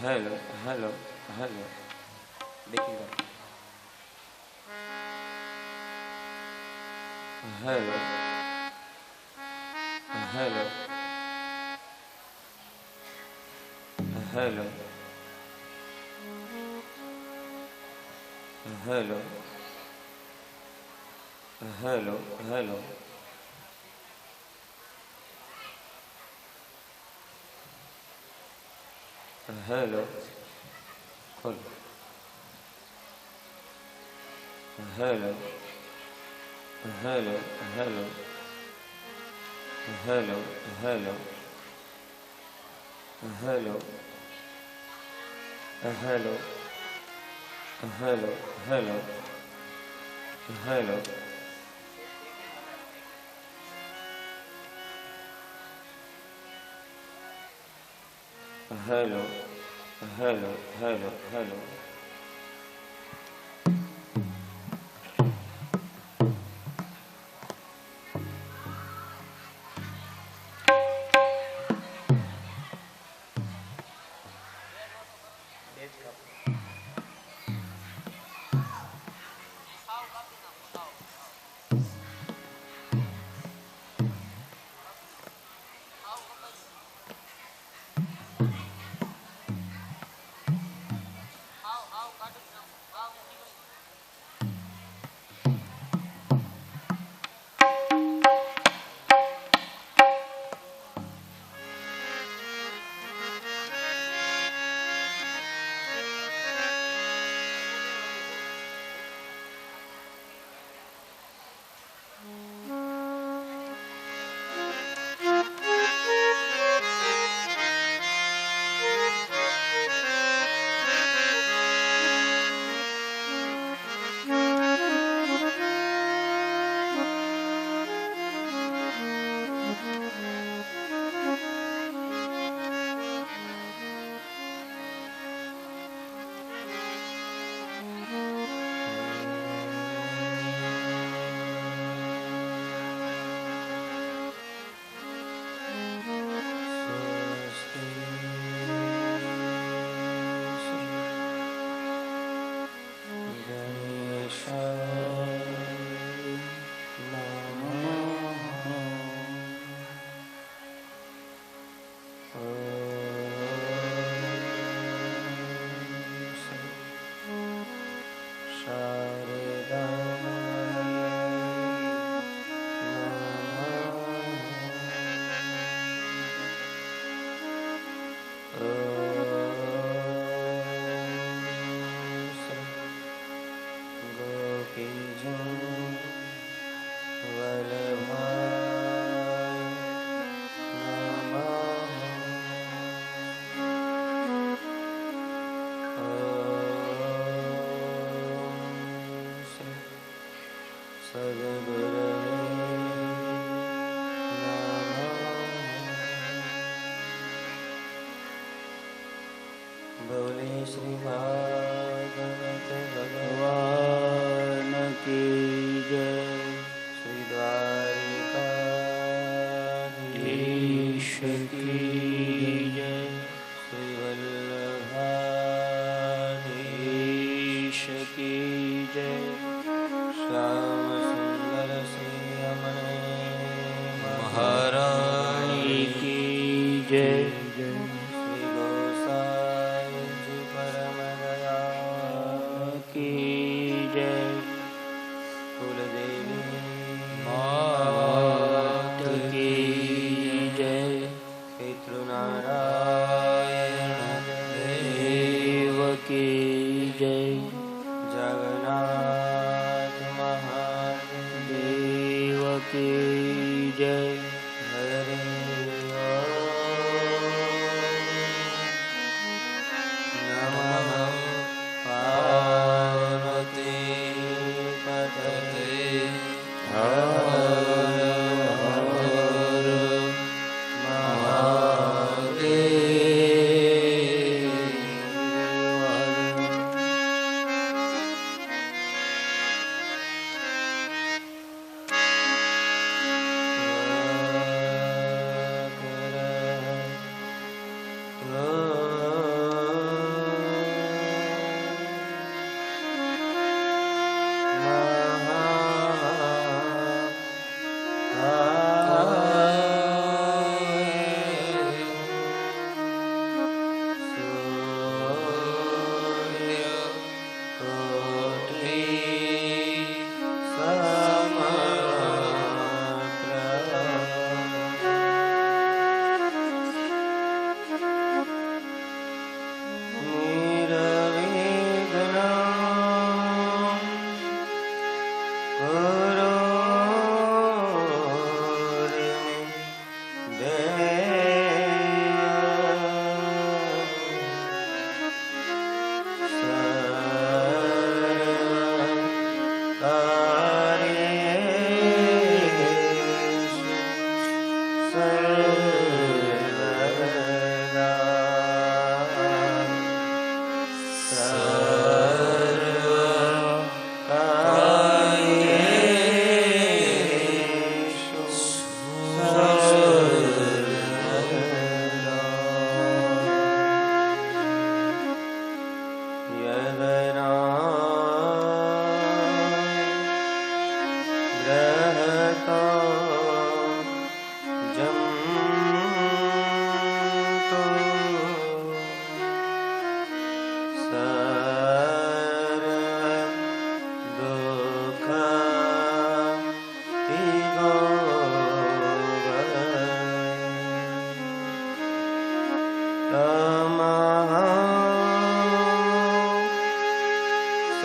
Hello hello hello देखिएगा hello hello hello hello hello hello hello खोलो hello hello hello hello hello hello hello hello hello hello hello hello hello hello बोले श्री भागवत भगवान की जय। श्री द्वारिकाधीश की जय। श्री वल्लभाधीश की जय। श्याम सुंदर श्री रमण महारानी की जय।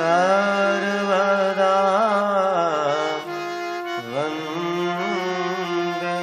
सर्वदा वन्दे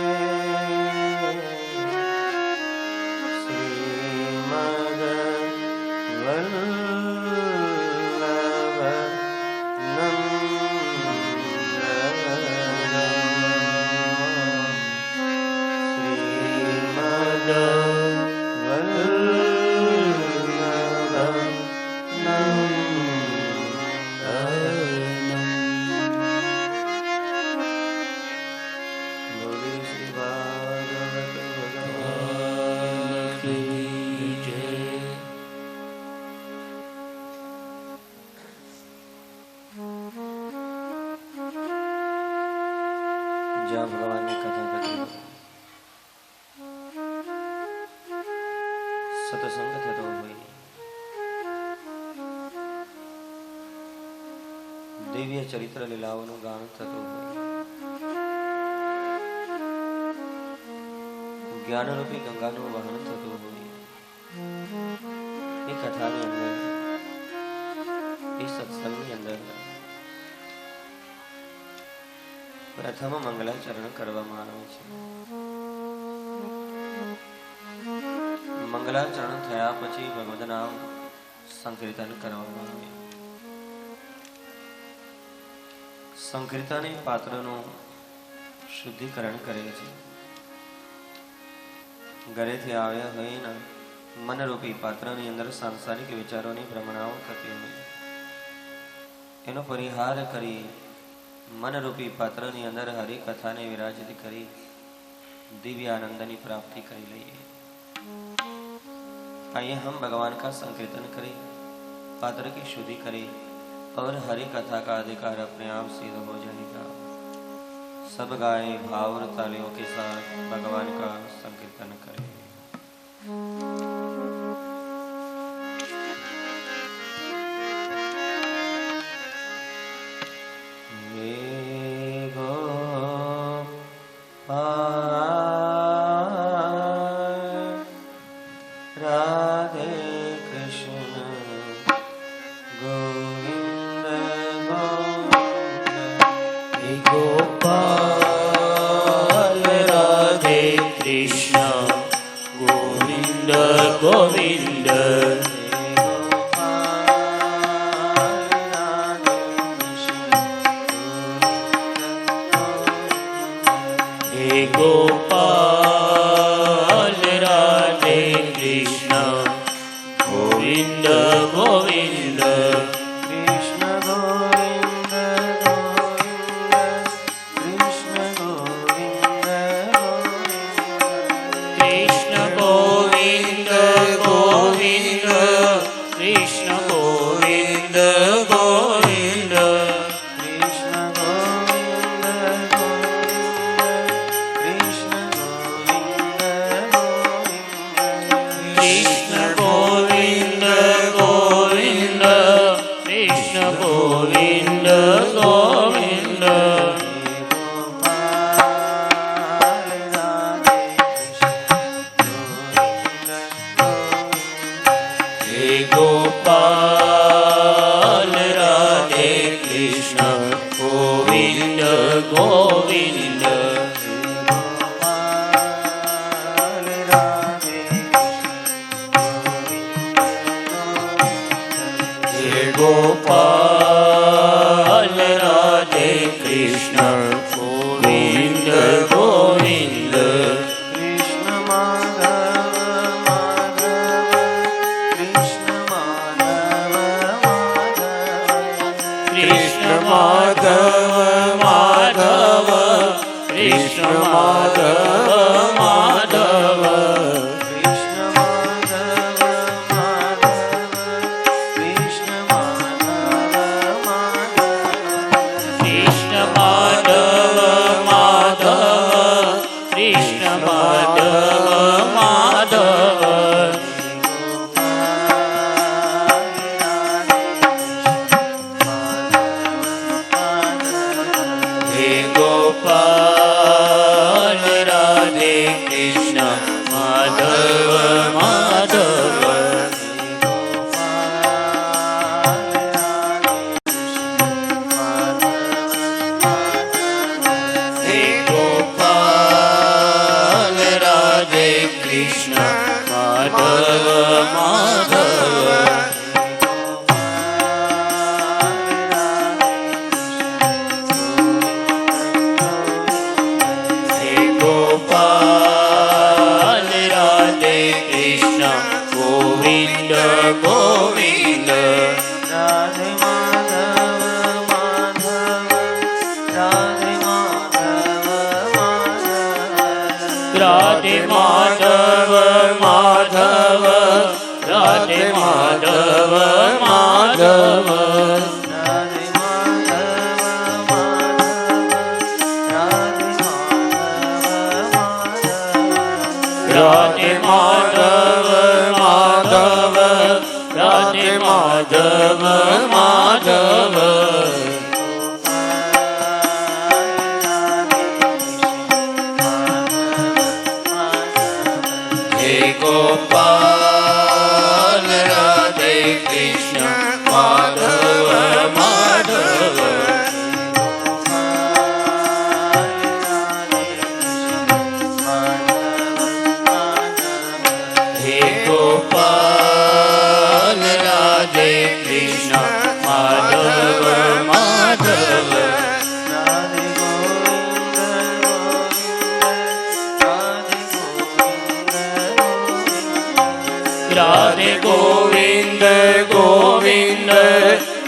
જ્યાં ભગવાનની કથા થતી હોય, સત્સંગ થતો હોય, દિવ્ય ચરિત્ર લીલાઓનું ગાન થતું હોય, જ્ઞાનરૂપી ગંગાનું વહન થતું હોય, એ કથાની અંદર, એ સત્સંગની અંદર પ્રથમ મંગલાચરણ કરવામાં આવે છે. મંગલાચરણ થયા પછી ભગવદ નામ સંકીર્તન કરવામાં આવે. સંકીર્તન એ પાત્રનું શુદ્ધિકરણ કરે છે. ઘરેથી આવ્યા હોય ને મનરૂપી પાત્રની અંદર સાંસારિક વિચારોની ભ્રમણાઓ થતી હોય, એનો પરિહાર કરી મનરૂપી પાત્રની અંદર હરિકથાને વિરાજિત કરી दिव्य आनंद की प्राप्ति कर लिए. आइए हम भगवान का संकीर्तन करें, पात्र की शुद्धि करें और हरि कथा का अधिकार अपने आप सिद्ध हो जाएगा. सब गाएं भाव और तालियों के साथ भगवान का संकीर्तन करें. Gopal ગોવિંદ ગોવિંદ રાધે માધવ માધવ રાધે માધવ માધવ રાધે માધવ માધવ રાધે માધવ માધવ રાધે માધવ માધવ રાધે માધવ રાધે માધવ માધવ હે ગોપાલ રાધે કૃષ્ણ માધવ માધવ હે ગોપાલ રાધે કૃષ્ણ માધવ માધવ રાધે ગોવિંદ ગોવિંદ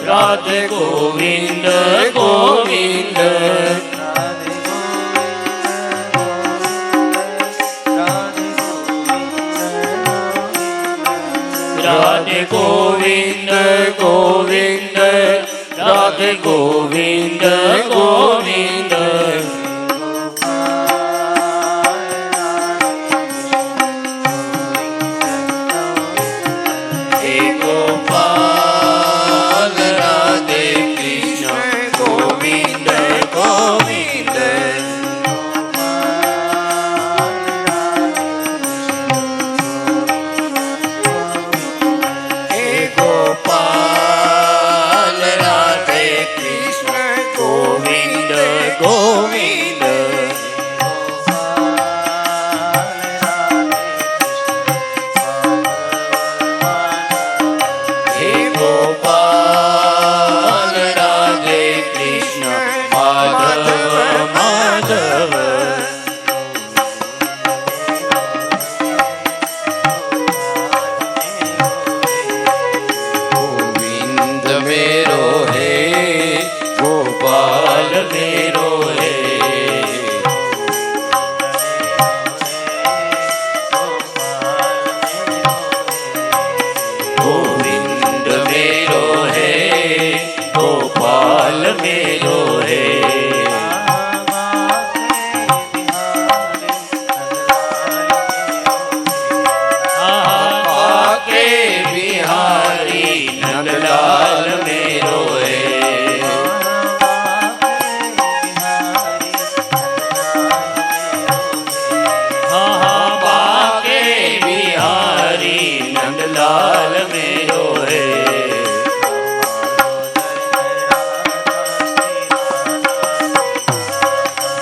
રાધે ગોવિંદ ગોવિંદ રાધે ગોવિંદ ગોવિંદ રાધે ગોવિંદ ગોવિંદ હે ગોપાલ રાધે કૃષ્ણ ગોવિંદ ગોવિંદ હે ગોપાલ રાધે કૃષ્ણ ગોવિંદ ગોવિંદ હે ગોપાલ રાધે કૃષ્ણ માધવ માધવ ગોવિંદ મેરો હે ગોપાલ મેરો હે ગોવિંદ મેરો હે ગોપાલ મેરો હે के बिहारी नंदलाल मेरो है बाके बिहारी नंदलाल मेरो है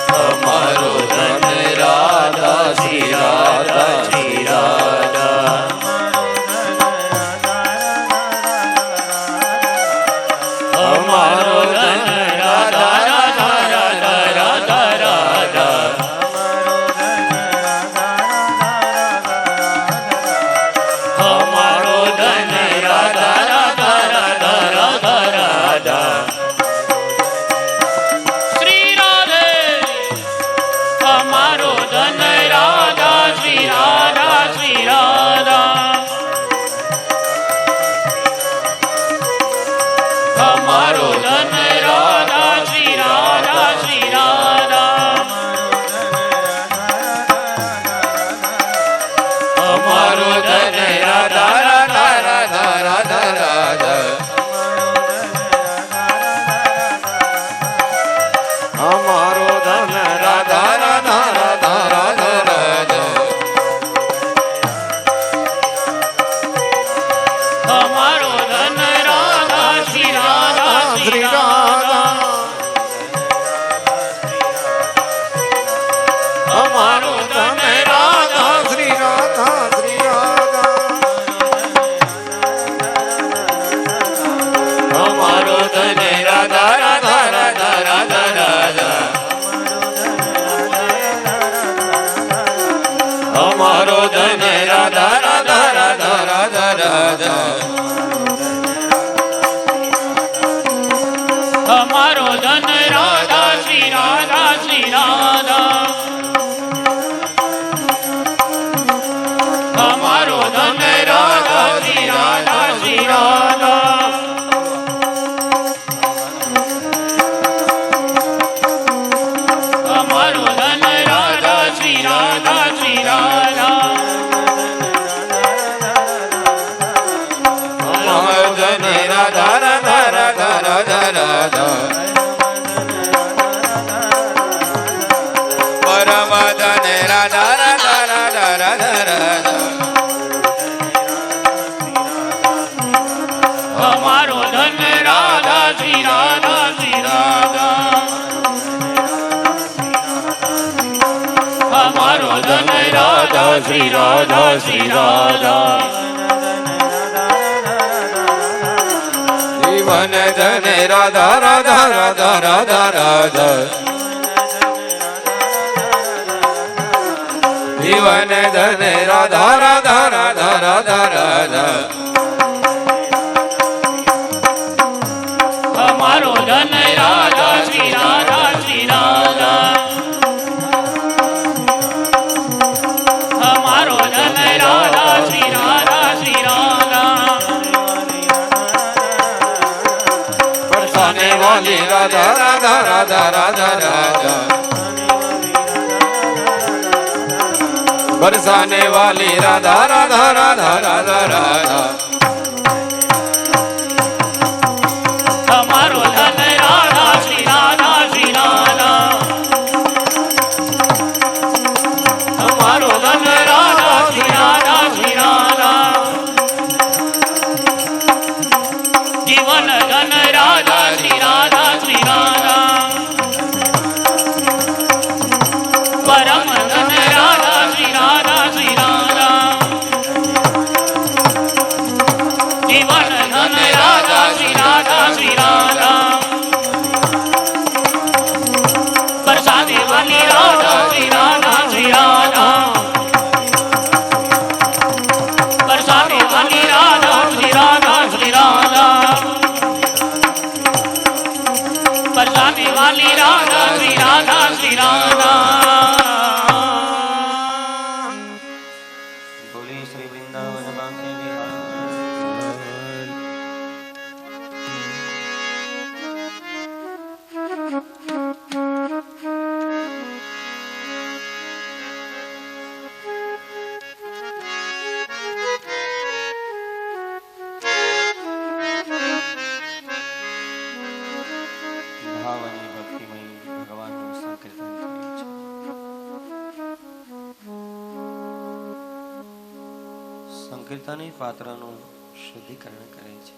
हमारो धन राधा श्री राधा श्री राधा हमारो धन राधा राधा राधा राधा राधा हमारो धन राधा राधा राधा राधा राधा श्री राधे हमारो धन राधा श्री राधा श्री राधा हमारो धन राधा श्री राधा श्री राधा हमारो धन राधा राधा राधा राधा राधा हमारो धन राधा राधा राधा राधा राधा हमारो धन राधा श्री राधा श्री राधा રાધા અમારો ધન રાધા શ્રી રાધા શ્રી રાધા અમારો ધન રાધા શ્રી રાધા શ્રી રાધા અમારો ધન રાધા શ્રી રાધા શ્રી રાધા અમારો ધન રાધા રાધા રાધા રાધા રાધા પરમ ધન રાધા રાધા રાધા રાધા રાધા અમારો ધન રાધા શ્રી રાધા શ્રી રાધા અમારો ધન રાધા શ્રી રાધા શ્રી રાધા જીવન ધન રાધા રાધા રાધા રાધા રાધા જીવન ધન રાધા રાધા રાધા રાધા રાધા અમારો ધન રાધા શ્રી રાધા શ્રી રાધા અમારો ધન રાધા શ્રી રાધા શ્રી રાધા બરસાને વાલી રાધા રાધા રાધા રાધા રાધા बरसाने वाली राधा राधा राधा राधा राधा हमारो धन राधा श्री राधा श्री राधा हमारो धन राधा श्री राधा श्री राधा जीवन धन राधा श्री राधा श्री राधा परम धन राधा श्री राधा श्री राधा जीवन धन राधा श्री राधा श्री राधा बरसाने वाली राधा श्री राधा श्री राधा बरसाने वाली राधा श्री राधा श्री राधा बरसाने वाली राधा श्री राधा श्री राधा સંકીર્તની પાત્રનું શુદ્ધિકરણ કરે છે.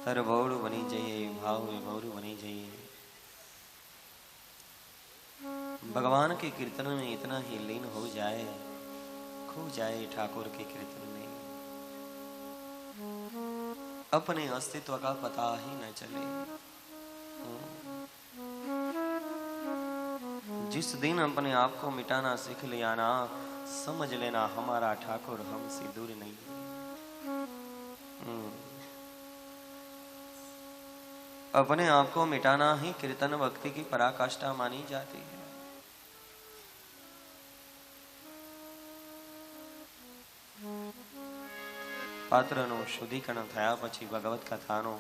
તારે બહુડું બની જઈએ, भाव विभोरू बनी जइए. भगवान के कीर्तन में इतना ही लीन हो जाए, खो जाए ठाकुर के कीर्तन में, अपने अस्तित्व का पता ही न चले. जिस दिन अपने आप को मिटाना सीख लिया ना, समझ लेना हमारा ठाकुर हमसे दूर नहीं. अपने आप को मिटाना ही कीर्तन भक्ति की पराकाष्ठा मानी जाती है. પાત્રનું શુદ્ધિકરણ થયા પછી ભગવત કથાનો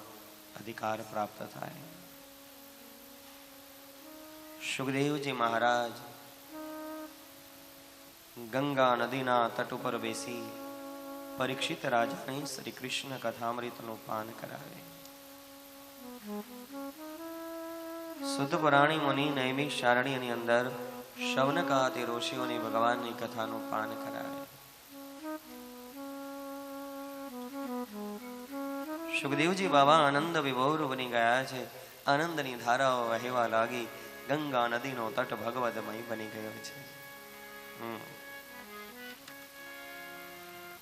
અધિકાર પ્રાપ્ત થાય. સુખદેવજી મહારાજ ગંગા નદીના તટ ઉપર બેસી પરીક્ષિત રાજાને શ્રી કૃષ્ણ કથામૃતનું પાન કરાવે. શુદ્ધ પુરાણી મુનિ નૈમિષ ચારણીની અંદર શૌનકાદિ ઋષિઓને ભગવાનની કથાનું પાન કરાવે. સુખદેવજી બાબા આનંદ વિભોર બની ગયા છે. આનંદની ધારાઓ વહેવા લાગી. ગંગા નદીનો તટ ભગવદમય બની ગયો છે.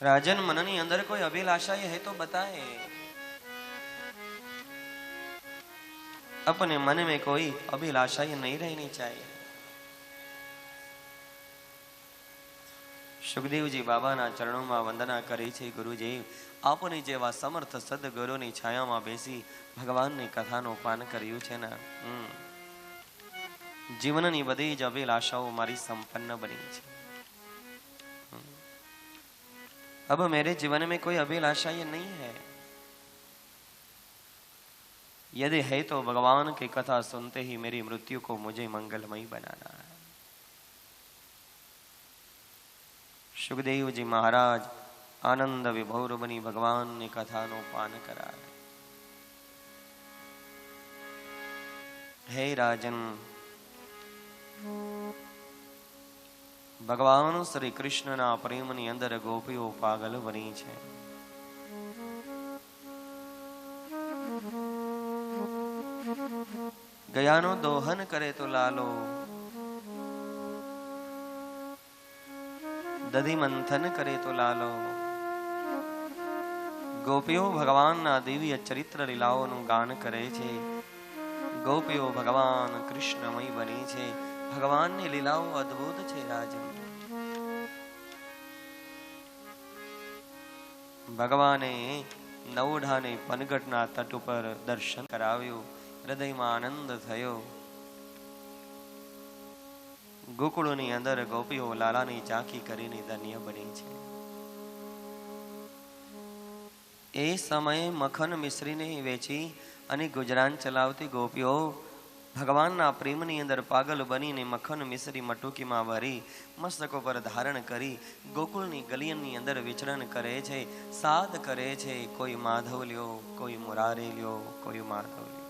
राजन मननी अंदर कोई अभिलाषा है तो बताए. अपने मन में कोई अभिलाषा नहीं रहनी चाहिए. સુખદેવજી બાબાના ચરણોમાં વંદના કરી છે. ગુરુજી, આપની જેવા સમર્થ સદગુરુની છાયામાં બેસી ભગવાનની કથાનું પાન કર્યું છે ને, જીવનની બધી જ અભિલાષાઓ મારી સંપન્ન બની છે. अब मेरे जीवन में कोई अभिलाषा ये नहीं है. यदि है तो भगवान की कथा सुनते ही मेरी मृत्यु को मुझे मंगलमय बनाना है. सुखदेव जी महाराज आनंद विभोर बनी भगवान ने कथा नो पान कराए. हे राजन, ભગવાન શ્રી કૃષ્ણના પ્રેમની અંદર ગોપીઓ પાગલ બની છે. ગયાનો દોહન કરે તો લાલો, દધી મંથન કરે તો લાલો. ગોપીઓ ભગવાનના દિવ્ય ચરિત્ર લીલાઓનું ગાન કરે છે. ગોપીઓ ભગવાન કૃષ્ણમય બની છે. ભગવાનની લીલાઓ અદ્ભુત છે. રાજન, ભગવાને નવોઢાને પનગટના તટ ઉપર દર્શન કરાવ્યું. હૃદયમાં આનંદ થયો. ગોકુળની અંદર ગોપીઓ લાલાની ચાકી કરીને ધન્ય બની છે. એ સમયે મખન મિશ્રીને વેચી અને ગુજરાન ચલાવતી ગોપીઓ ભગવાનના પ્રેમની અંદર પાગલ બનીને મખન મિશ્રી મટુકીમાં ભરી મસ્તકો પર ધારણ કરી ગોકુળની ગલીની અંદર વિચરણ કરે છે. સાદ કરે છે. કોઈ માધવ લ્યો, કોઈ મુરારે લ્યો, કોઈ માધવ લ્યો.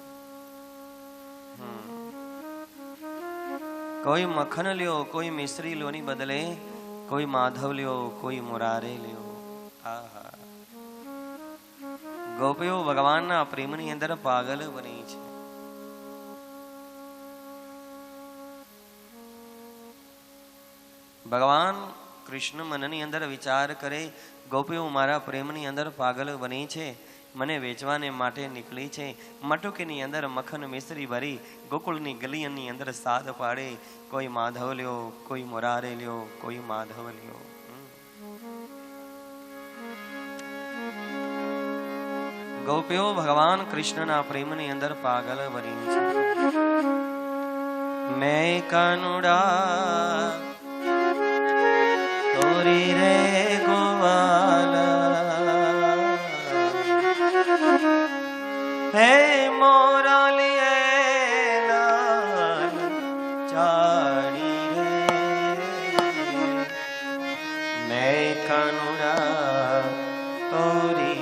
કોઈ મખન લ્યો, કોઈ મિશ્રી લ્યોની બદલે કોઈ માધવ લ્યો, કોઈ મુરારે લ્યો. આહા, ગોપીઓ ભગવાનના પ્રેમની અંદર પાગલ બની છે. ભગવાન કૃષ્ણ મનની અંદર વિચાર કરે, ગોપીઓ મારા પ્રેમની અંદર પાગલ બની છે, મને વેચવાને માટે નીકળી છે. મટુકીની અંદર મખન મિશ્રી ભરી ગોકુળની ગલીની અંદર સાદ પાડે. કોઈ માધવ લ્યો, કોઈ મુરારે લ્યો, કોઈ માધવ લ્યો. ગોપીઓ ભગવાન કૃષ્ણના પ્રેમની અંદર પાગલ બની છે. મેં કાનુડા તોરી રે ગોવાલા, હે મોરા લીએ લાલ ચાણી રે. મેં કાનુડા તોરી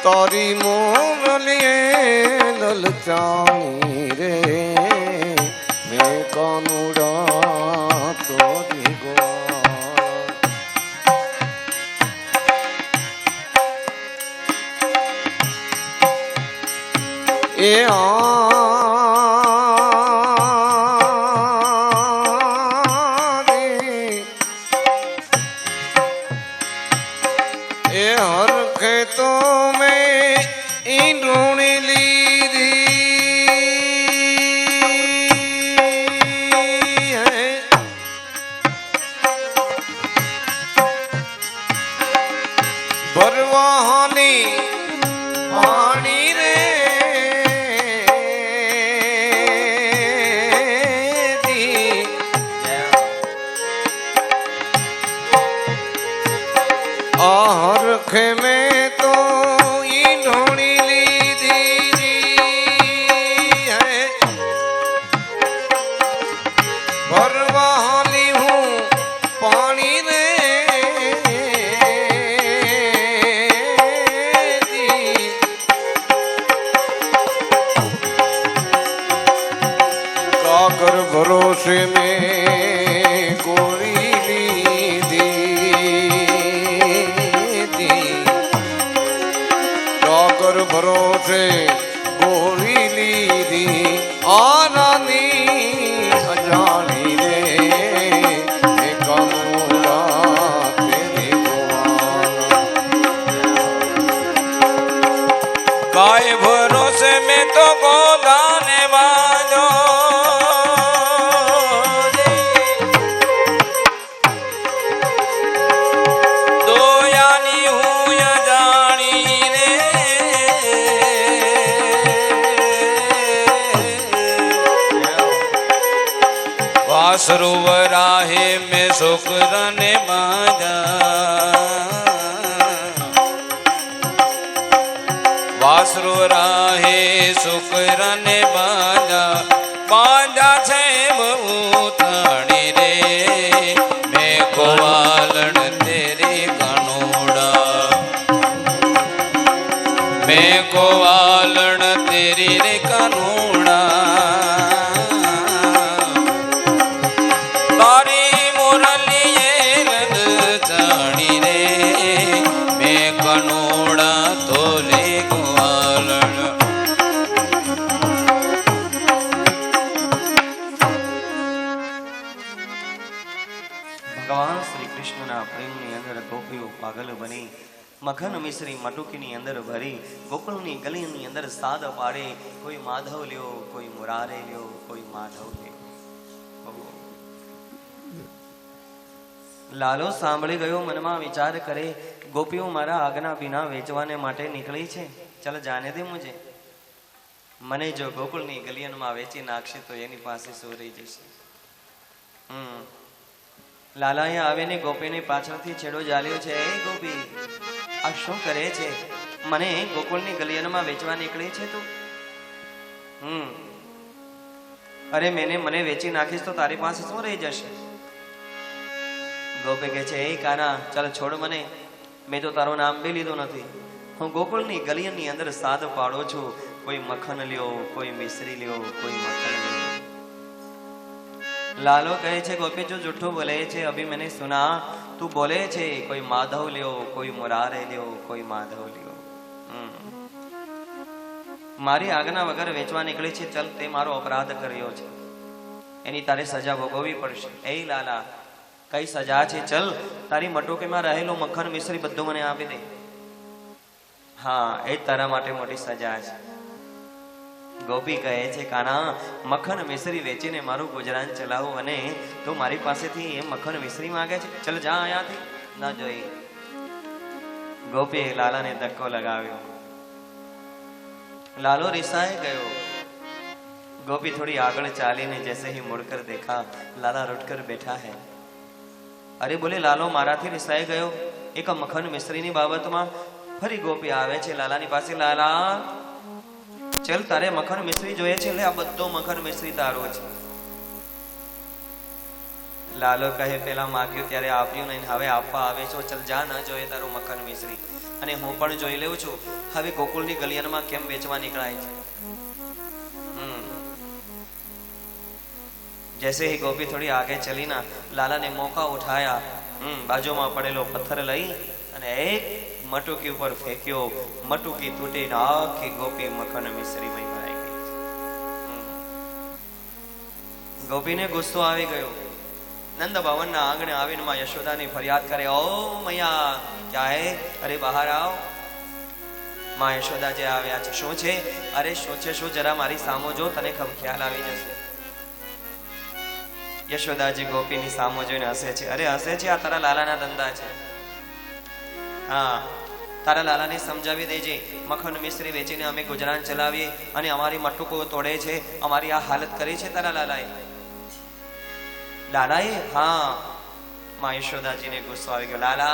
તારી મોરલીએ લલચાણી રે. મેં કાનુડા તોરી ગોવાલા. એ હરખે તો મેં ઈંડોણી લીધી હે. ભરવાની પાણી રે હરખે મેં તો ઈંડોણી લીધી હે. ભરવાલી હું પાણી રે કાકર ભરોસે મેં ગોળી લીધી. કાકર ભરોસે ગોળી લીધી. વાસરુ વરાહે મેં શુક્રને બાંધા વાસરુ રાહે શુક્રને બાંધા છે બહુ થાળી રે મેં ગોવાલણ તેરી કનોડા મેં ગોવાલણ તેરી રે કનોડા તારી મુરલીએ ચાણી રે મેં કનોડા તોલે ગોવાલણ ભગવાન શ્રી કૃષ્ણના પ્રેમની અંદર ગોપીઓ પાગલ બની મખન મિશ્રી મટુકીની અંદર ભરી ગોકુળની ગલીની અંદર સાદ પાડે કોઈ માધવ લ્યો કોઈ મુરારે લ્યો કોઈ માધવ લ્યો લાલો સાંભળી ગયો મનમાં વિચાર કરે ગોપીઓ મારા આજ્ઞા વિના વેચવાને માટે નીકળી છે ચાલ જાને દે મુજે મને જો ગોકુળની ગલીઓમાં વેચી નાખશે તો એની પાસે શું રહી જશે લાલાએ આવીને ગોપીની પાછળથી છેડો જાલ્યો છે એ ગોપી આ શું કરે છે મને ગોકુળની ગલીઓમાં વેચવા નીકળી છે તું અરે મને વેચી નાખીશ તો તારી પાસે શું રહી જશે ગોપી કહે છે એ કાના ચાલ છોડ મને મેં તો તારું નામ બી લીધું નથી હું ગોકુળની ગલીઓની અંદર સાદ પાડો છું કોઈ મખન લ્યો કોઈ મિશ્રી લ્યો કોઈ મખન લ્યો लालो कहे छे गोपी जो झूठो बोले छे अभी मैंने सुना तू बोले छे कोई माधव लियो कोई मुरारे लियो कोई माधव लियो मारी आज्ञा वगर वेचवा निकली छे चल ते मारो अपराध कर्यो छे एनी तारे सजा भोगववी पड़शे ए लाला कई सजा छे चल तारी मटोके में रहेलो मक्खन मिश्री बधुं मने आपी दे हाँ ए तारा माटे मोटी सजा छे गोपी कहे छे काना मक्खन मिश्री वेचीने मारू गुजरान चलावू अने तो मारी पासेथी ए मक्खन मिश्री मांगे छे चल जा अहींयाथी न जोई गोपी लाला ने धक्को लगाव्यो लालो रिसाए गयो गोपी थोड़ी आगळ चालीने जैसे ही मुड़कर देखा लाला रुटकर बैठा है अरे बोले लालो माराथी रिसाए गयो एक मक्खन मिश्रीनी बाबतमां फरी गोपी आवे छे लालानी पासे लाला चल तारे मक्खन मिश्री जोए छे ले आ बधो मक्खन मिश्री तारो छे लालो कहे पेला माग्यो त्यारे आप्यो नहीं हवे आपवा आवे छो चल जा न जोए तारो मक्खन मिश्री अने हूँ पण जोई लेव छुं हवे गोकुळनी गलियामां केम वेचवा निकळाय छे जैसे ही गोपी थोड़ी आगे चली ना लाला ने मौका उठाया बाजूमां पड़ेलो पत्थर लई अने एक मटुकी ऊपर फेंक्यो मटुकी तूटी आखी गोपी मक्खन मिश्री में भराई गई गोपी ने गुस्सो आवी गयो नंद भवन ना आंगणे आवीने मां यशोदा ने फरियाद करे ओ मैया क्या है अरे बाहर आओ मां यशोदा जे आव्या छे शुं छे अरे शुं छे शुं जरा मारी सामो जो तने खब ख्याल आवी जशे यशोदाजी गोपी नी सामो जोईने हसे छे अरे हसे छे आ तारा लाला ना धंधा छे हाँ तारा लाला ने समझावी देजे मक्खन मिश्री वेचीने अमे गुजरान चलावीए अने अमारी मटुको तोड़े छे अमारी आ हालत करी छे तारा लालाए हाँ मां यशोदाजी ने गुस्सो आवी गयो लाला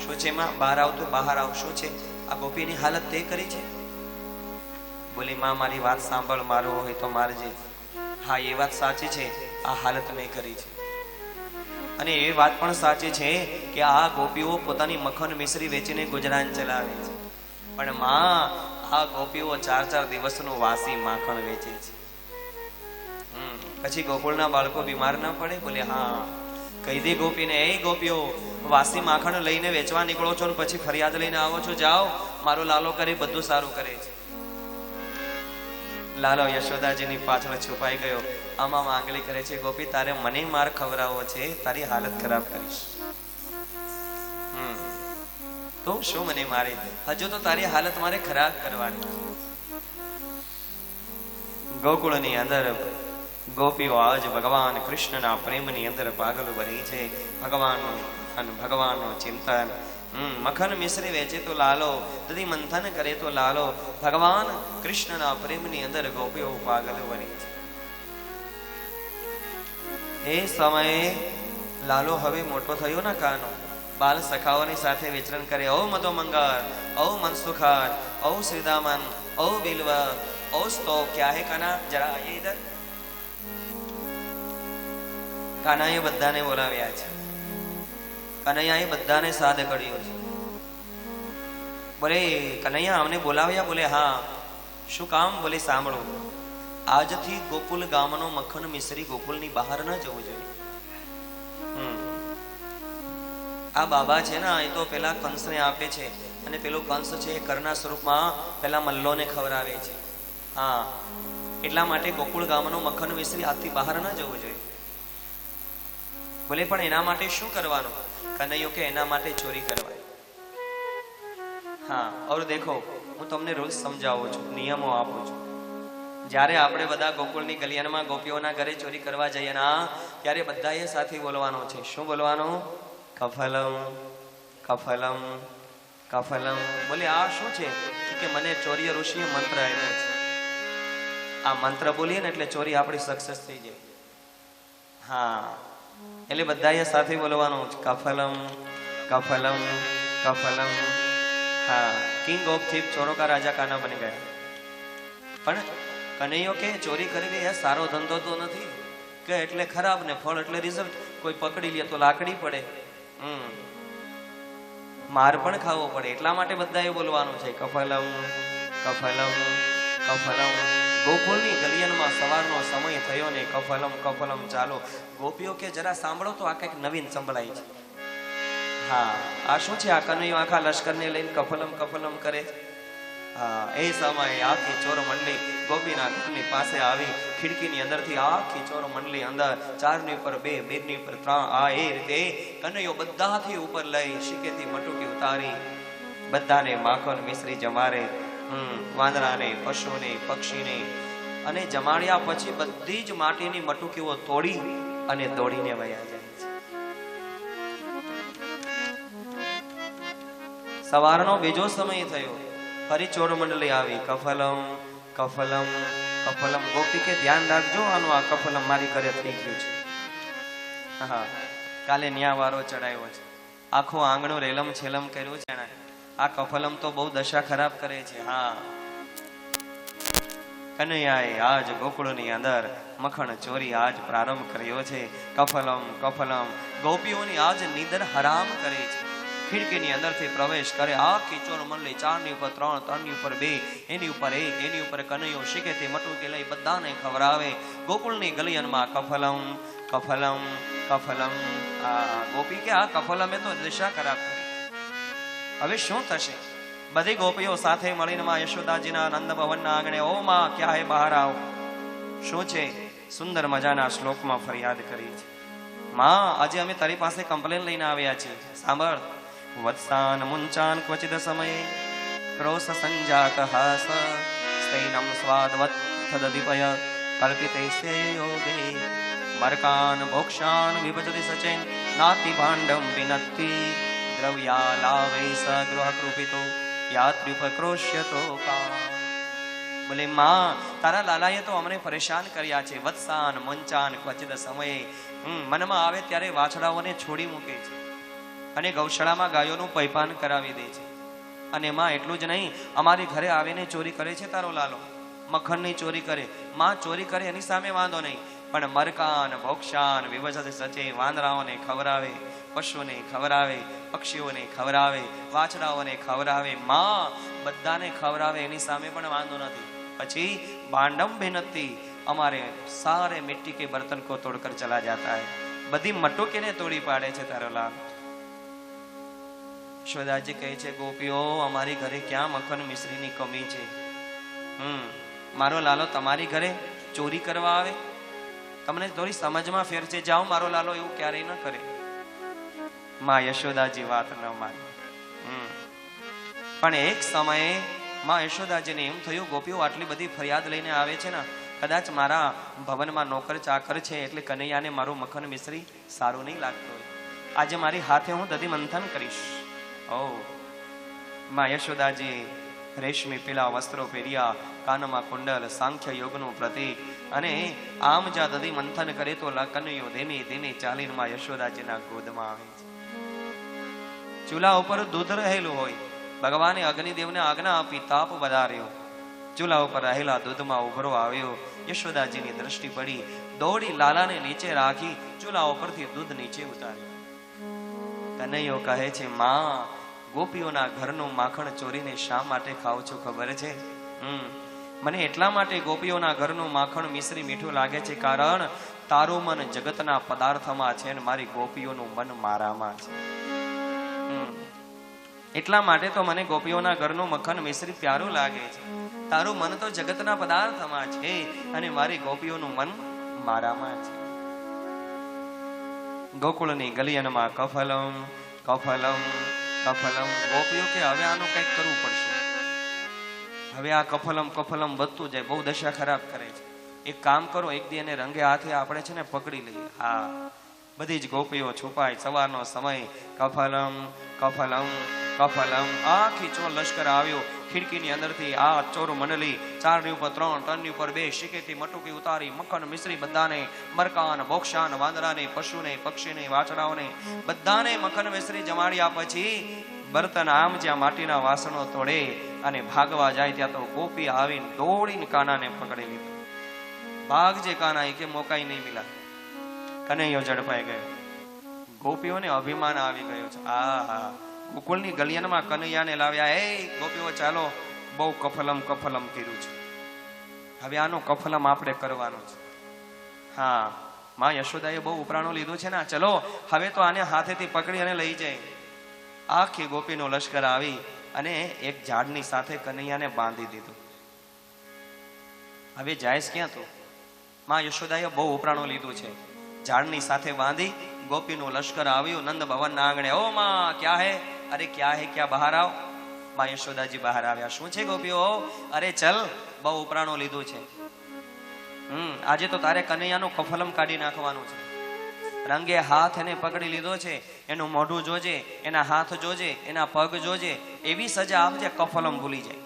शुं छे मां बहार आव तो बहार आव शुं छे आ गोपीनी हालत ते करी छे बोली मां मारी वात सांभळ मारो होय तो मारजे हाँ ये बात साची छे आ हालत में करी छे अने ए बात पण साची छे के आ गोपीओ पोतानी मक्खन मिश्री वेचीने गुजरान चलावे छे पण मां आ गोपीओ 4-4 दिवसनुं वासी माखण वेचे छे पछी गोकुळना बाळको बीमार न पड़े बोले हाँ कही दे गोपी ने ए गोपीओ वासी माखण लईने वेचवा निकळो छो ने पछी फरियाद लईने आवो छो जाओ मारो लालो करे बधुं सारुं करे छे लालो यशोदाजी नी पाछळ छुपाई गयो आमा आंगली करे छे गोपी तारे मने मार खवरावो छे तारी हालत खराब करीश तो शो मने मारे हजू तो तारी हालत मारे खराब करवानी गोकुळनी अंदर गोपीओ आज भगवान कृष्णना प्रेमनी अंदर पागल बनी छे भगवाननु चिंतन मक्खन मिश्री वेचे तो लालो दधी मंथन करे तो लालो भगवान कृष्णना प्रेमनी अंदर गोपीओ पागल बनी छे એ સમયે લાલો હવે મોટો થયો ને કાનો, બાલ સખાઓની સાથે વિચરણ કરે. ઓ મધો મંગળ, ઓ મનસુખાર, ઓ શ્રીદામન, ઓ બિલ્વ, ઓ સ્તો ક્યા હે કાના, જરા આઈએ ઇધર. કાનાએ બધાને બોલાવ્યા છે. કનૈયાએ બધાને સાદ કર્યો છે. બોલે કનૈયા અમને બોલાવ્યા? બોલે હા. શું કામ? બોલે સાંભળો, આજથી ગોકુલ ગામનો મખન મિશ્રી ગોકુલની બહાર ન જવું જોઈએ. આ બાબા છે ને એ તો પેલા કંસને આપે છે, અને પેલો કંસ છે એ કરના સ્વરૂપમાં પેલા મલ્લોને ખવડાવે છે. હા, એટલા માટે ગોકુળ ગામનો મખન મિશ્રી આજથી બહાર ન જવું જોઈએ. બોલે પણ એના માટે શું કરવાનું? કનૈયો કે એના માટે ચોરી કરવાની. હા, ઓર દેખો, હું તમને રોજ સમજાવું છું, નિયમો આપું છું. જ્યારે આપણે બધા ગોકુળની ગલિયાનમાં ગોપીઓના ઘરે ચોરી કરવા જઈએ ના, ત્યારે બધાએ સાથે બોલવાનું છે. શું બોલવાનું? કફલમ કફલમ કફલમ. બોલે આ શું છે? કે મને ચોરીય ઋષિએ મંત્ર આપ્યો છે. આ મંત્ર બોલીએ ને એટલે ચોરી આપણી સક્સેસ થઈ જાય. હા, એટલે બધાએ સાથે બોલવાનું છે. કફલમ કફલમ કફલમ. હા, કિંગ ઓફ થીપ, ચોરો કા રાજા કાના બની ગયા. પણ કનૈયો કે ચોરી કરવી એ સારો ધંધો તો નથી કે, એટલે ખરાબ ને ફળ એટલે રિઝલ્ટ. કોઈ પકડી લે તો લાકડી પડે, માર પણ ખાવો પડે. એટલા માટે બધાએ બોલવાનું છે કફલમ કફલમ કફલમ. ગોકુળની ગલિયનમાં સવારનો સમય થયો ને કફલમ કફલમ ચાલો. ગોપીઓ કે જરા સાંભળો તો આ કંઈક નવીન સંભળાય છે. હા, આ શું છે? આ કનૈયો આખા લશ્કરને લઈને કફલમ કફલમ કરે. હા, એ સમયે આખી ચોર મંડળી ગોપીના ઘરની પાસે આવી. ખિડકીની અંદરથી આખી ચોર મંડળી અંદર, 4ની ઉપર 2, 2ની ઉપર 3, આ એ રીતે કનૈયો બધાથી ઉપર લઈ શીકેથી મટુકી ઉતારી બધાને માખણ મિશ્રી જમારે. વાંદરાને, પશુને, પક્ષીને, અને જમાડ્યા પછી બધી જ માટીની મટુકીઓ તોડી અને દોડીને વયા જાય છે. સવારનો બીજો સમય થયો, ફરી ચોર મંડળી આવી. કફલમ કફલમ કફલમ. ગોપી કે ધ્યાન રાખજો, આનું આ કફલમ મારી ઘરે થઈ ગયું છે. હા, કાલે ન્યા વારો ચડાયો છે. આખું આંગણું રેલમ છેલમ કર્યું છે ને. આ કફલમ તો બહુ દશા ખરાબ કરે છે. હા, કનૈયાએ આજ ગોકુળની અંદર મખણ ચોરી આજ પ્રારંભ કર્યો છે. કફલમ કફલમ. ગોપીઓની આજ નિદર હરામ કરે છે. ખિડકીની અંદરથી પ્રવેશ કરે. આખી ચોર મંડળી, 4ની ઉપર 3, 3ની ઉપર 2, એની ઉપર 1, એની ઉપર કનૈયો શીકેથી મટુકી લઈ બધાને ખવડાવે. ગોકુળની ગલિયનમાં કફલમ કફલમ કફલમ. આ ગોપી કે આ કફલમે તો દિશા ખરાબ કરી. હવે શું થશે? બધી ગોપીઓ સાથે મળીને માં યશોદાજીના નંદ ભવનના આંગણે, ઓ માં ક્યાં હે, બહાર આવો. શું છે? સુંદર મજાના શ્લોકમાં ફરિયાદ કરી છે. માં, આજે અમે તારી પાસે કમ્પ્લેન લઈને આવ્યા છીએ. સાંભળ. વત્સાન મુંચાન ક્વચિદ સમયે ક્રોશ સંજાત હાસ સ્તૈનમ સ્વાદવત તદદિપય કલ્પિતૈસ્ય યોગે મરકાન ભોક્ષાન વિભજતિ સચેન નાતિ ભાંડમ વિનત્તિ દ્રવ્યાલાવૈ સ ગૃહ કૃપિતો યાત્રિપક્રોશ્યતો કા. બોલે માં, તારા લાલાએ તો અમને પરેશાન કર્યા છે. વત્સાન મુંચાન ક્વચિદ સમયે, મનમાં આવે ત્યારે વાછડાઓને છોડી મૂકે છે અને ગૌશાળામાં ગાયોનું પૈપાન કરાવી દે છે. અને માં એટલું જ નહીં, અમારી ઘરે આવીને ચોરી કરે છે તારો લાલો. મખણની ચોરી કરે. માં ચોરી કરે એની સામે વાંધો નહીં, પણ મરકાન ભોક્ષાન વિભજત સચે, વાંદરાઓને ખવડાવે, પશુને ખવડાવે, પક્ષીઓને ખવડાવે, વાછડાઓને ખવડાવે. માં બધાને ખવડાવે એની સામે પણ વાંધો નથી. પછી ભાંડમ ભિનતી, અમારે સારે મિટ્ટી કે બર્તન કો તોડકર ચલા જાતા હૈ. બધી મટુકીને તોડી પાડે છે તારો લાલ. યશોદાજી કહે છે, ગોપીઓ, અમારી ઘરે ક્યાં મખન મિશ્રીની કમી છે? મારો લાલો તમારી ઘરે ચોરી કરવા આવે? તમને થોડી સમજમાં ફેર છે. જાઓ, મારો લાલો એવું ક્યારેય ન કરે. માં યશોદાજી વાત ન માની. પણ એક સમયે માં યશોદાજીને એમ થયું, ગોપીઓ આટલી બધી ફરિયાદ લઈને આવે છે ને, કદાચ મારા ભવનમાં નોકર ચાકર છે એટલે કનૈયાને મારું મખન મિશ્રી સારું નહીં લાગતું હોય. આજે મારી હાથે હું દધી મંથન કરીશ. ઓ માં યશોદાજી રેશમી પીળા વસ્ત્રો પહેર્યા, કાનમાં કુંડલ, સાંખ્ય યોગનું પ્રતીક, અને આમ જ્યાં દધી મંથન કરે તો કનૈયો ધીમે ધીમે ચાલીને માં યશોદાજીના ગોદમાં આવે છે. ચૂલા ઉપર દૂધ રહેલું હોય, ભગવાને અગ્નિદેવને આજ્ઞા આપી, તાપ વધાર્યો, ચૂલા ઉપર રહેલા દૂધમાં ઉભરો આવ્યો. યશોદાજીની દ્રષ્ટિ પડી, દોડી લાલાને નીચે રાખી ચૂલા ઉપરથી દૂધ નીચે ઉતાર્યું. કનૈયો કહે છે, માં, ગોપીઓના ઘરનું માખણ ચોરીને શા માટે ખાવ છો ખબર છે? મને એટલા માટે ગોપીઓના ઘરનું માખણ મિશ્રી મીઠું લાગે છે, કારણ તારું મન જગતના પદાર્થમાં છે અને મારી ગોપીઓનું મન મારામાં છે. એટલા માટે તો મને ગોપીઓના ઘરનું મખન મિશ્રી પ્યારું લાગે છે. તારું મન તો જગતના પદાર્થમાં છે અને મારી ગોપીઓનું મન મારામાં છે. ગોકુળની ગલિયનમાં કફલમ કફલમ કફલમ. ગોપીઓ કે હવે આનું કંઈક કરવું પડશે. હવે આ કફલમ કફલમ વધતું જાય, બહુ દશા ખરાબ કરે છે. એક કામ કરો, એક દી એને રંગે હાથે આપણે છે ને પકડી લઈએ. હા, બધી જ ગોપીઓ છુપાય. સવારનો સમય, કફલમ કફલમ કફલમ. આખી ચોર લશ્કર આવ્યો. ખિડકીની અંદરથી આ ચોર મંડળી, ચારની ઉપર 3, ટનની ઉપર 2, શીકેથી મટુકી ઉતારી મક્ખન મિશ્રી બધાને, મરકાન, બોક્ષાન, વાંદરાને, પશુને, પક્ષીને, વાછડાઓને બધાને મક્ખન મિશ્રી જમાડ્યા પછી બર્તન આમ જ્યાં માટીના વાસણો તોડે અને ભાગવા જાય ત્યાં તો ગોપી આવીને દોડીને કાનાને પકડી લીધો. ભાગજે કાના, કે મોકાઈ નહીં મિલા. કનૈયો ઝડપાઈ ગયો. ગોપીઓને અભિમાન આવી ગયો છે. આહા, ગોકુળની ગલિયાનમાં કનૈયાને લાવ્યા. એ ગોપીઓ ચાલો, બહુ કફલમ કફલમ કર્યું છે, હવે આનો કફલમ આપણે કરવાનો છે. હા, માં યશોદાએ બહુ ઉપરાણું લીધું છે ને, ચલો હવે તો આને હાથેથી પકડી અને લઈ જાય. આખી ગોપીનો લશ્કર આવી અને એક ઝાડની સાથે કનૈયાને બાંધી દીધું. હવે જાયસ ક્યાં તું? માં યશોદાએ બહુ ઉપરાણું લીધું છે. ઝાડની સાથે બાંધી ગોપીનું લશ્કર આવ્યું નંદ ભવનના આંગણે. ઓ માં, ક્યાં હે? અરે ક્યાં હે, ક્યાં બહાર આવ. માં યશોદાજી બહાર આવ્યા. શું છે ગોપીઓ? અરે ચલ, બહુ ઉપરાણું લીધું છે. આજે તો તારે કનૈયાનું કફલમ કાઢી નાખવાનું છે. રંગે હાથ એને પકડી લીધો છે. એનું મોઢું જોજે, એના હાથ જોજે, એના પગ જોજે, એવી સજા આપજે કફલમ ભૂલી જાય.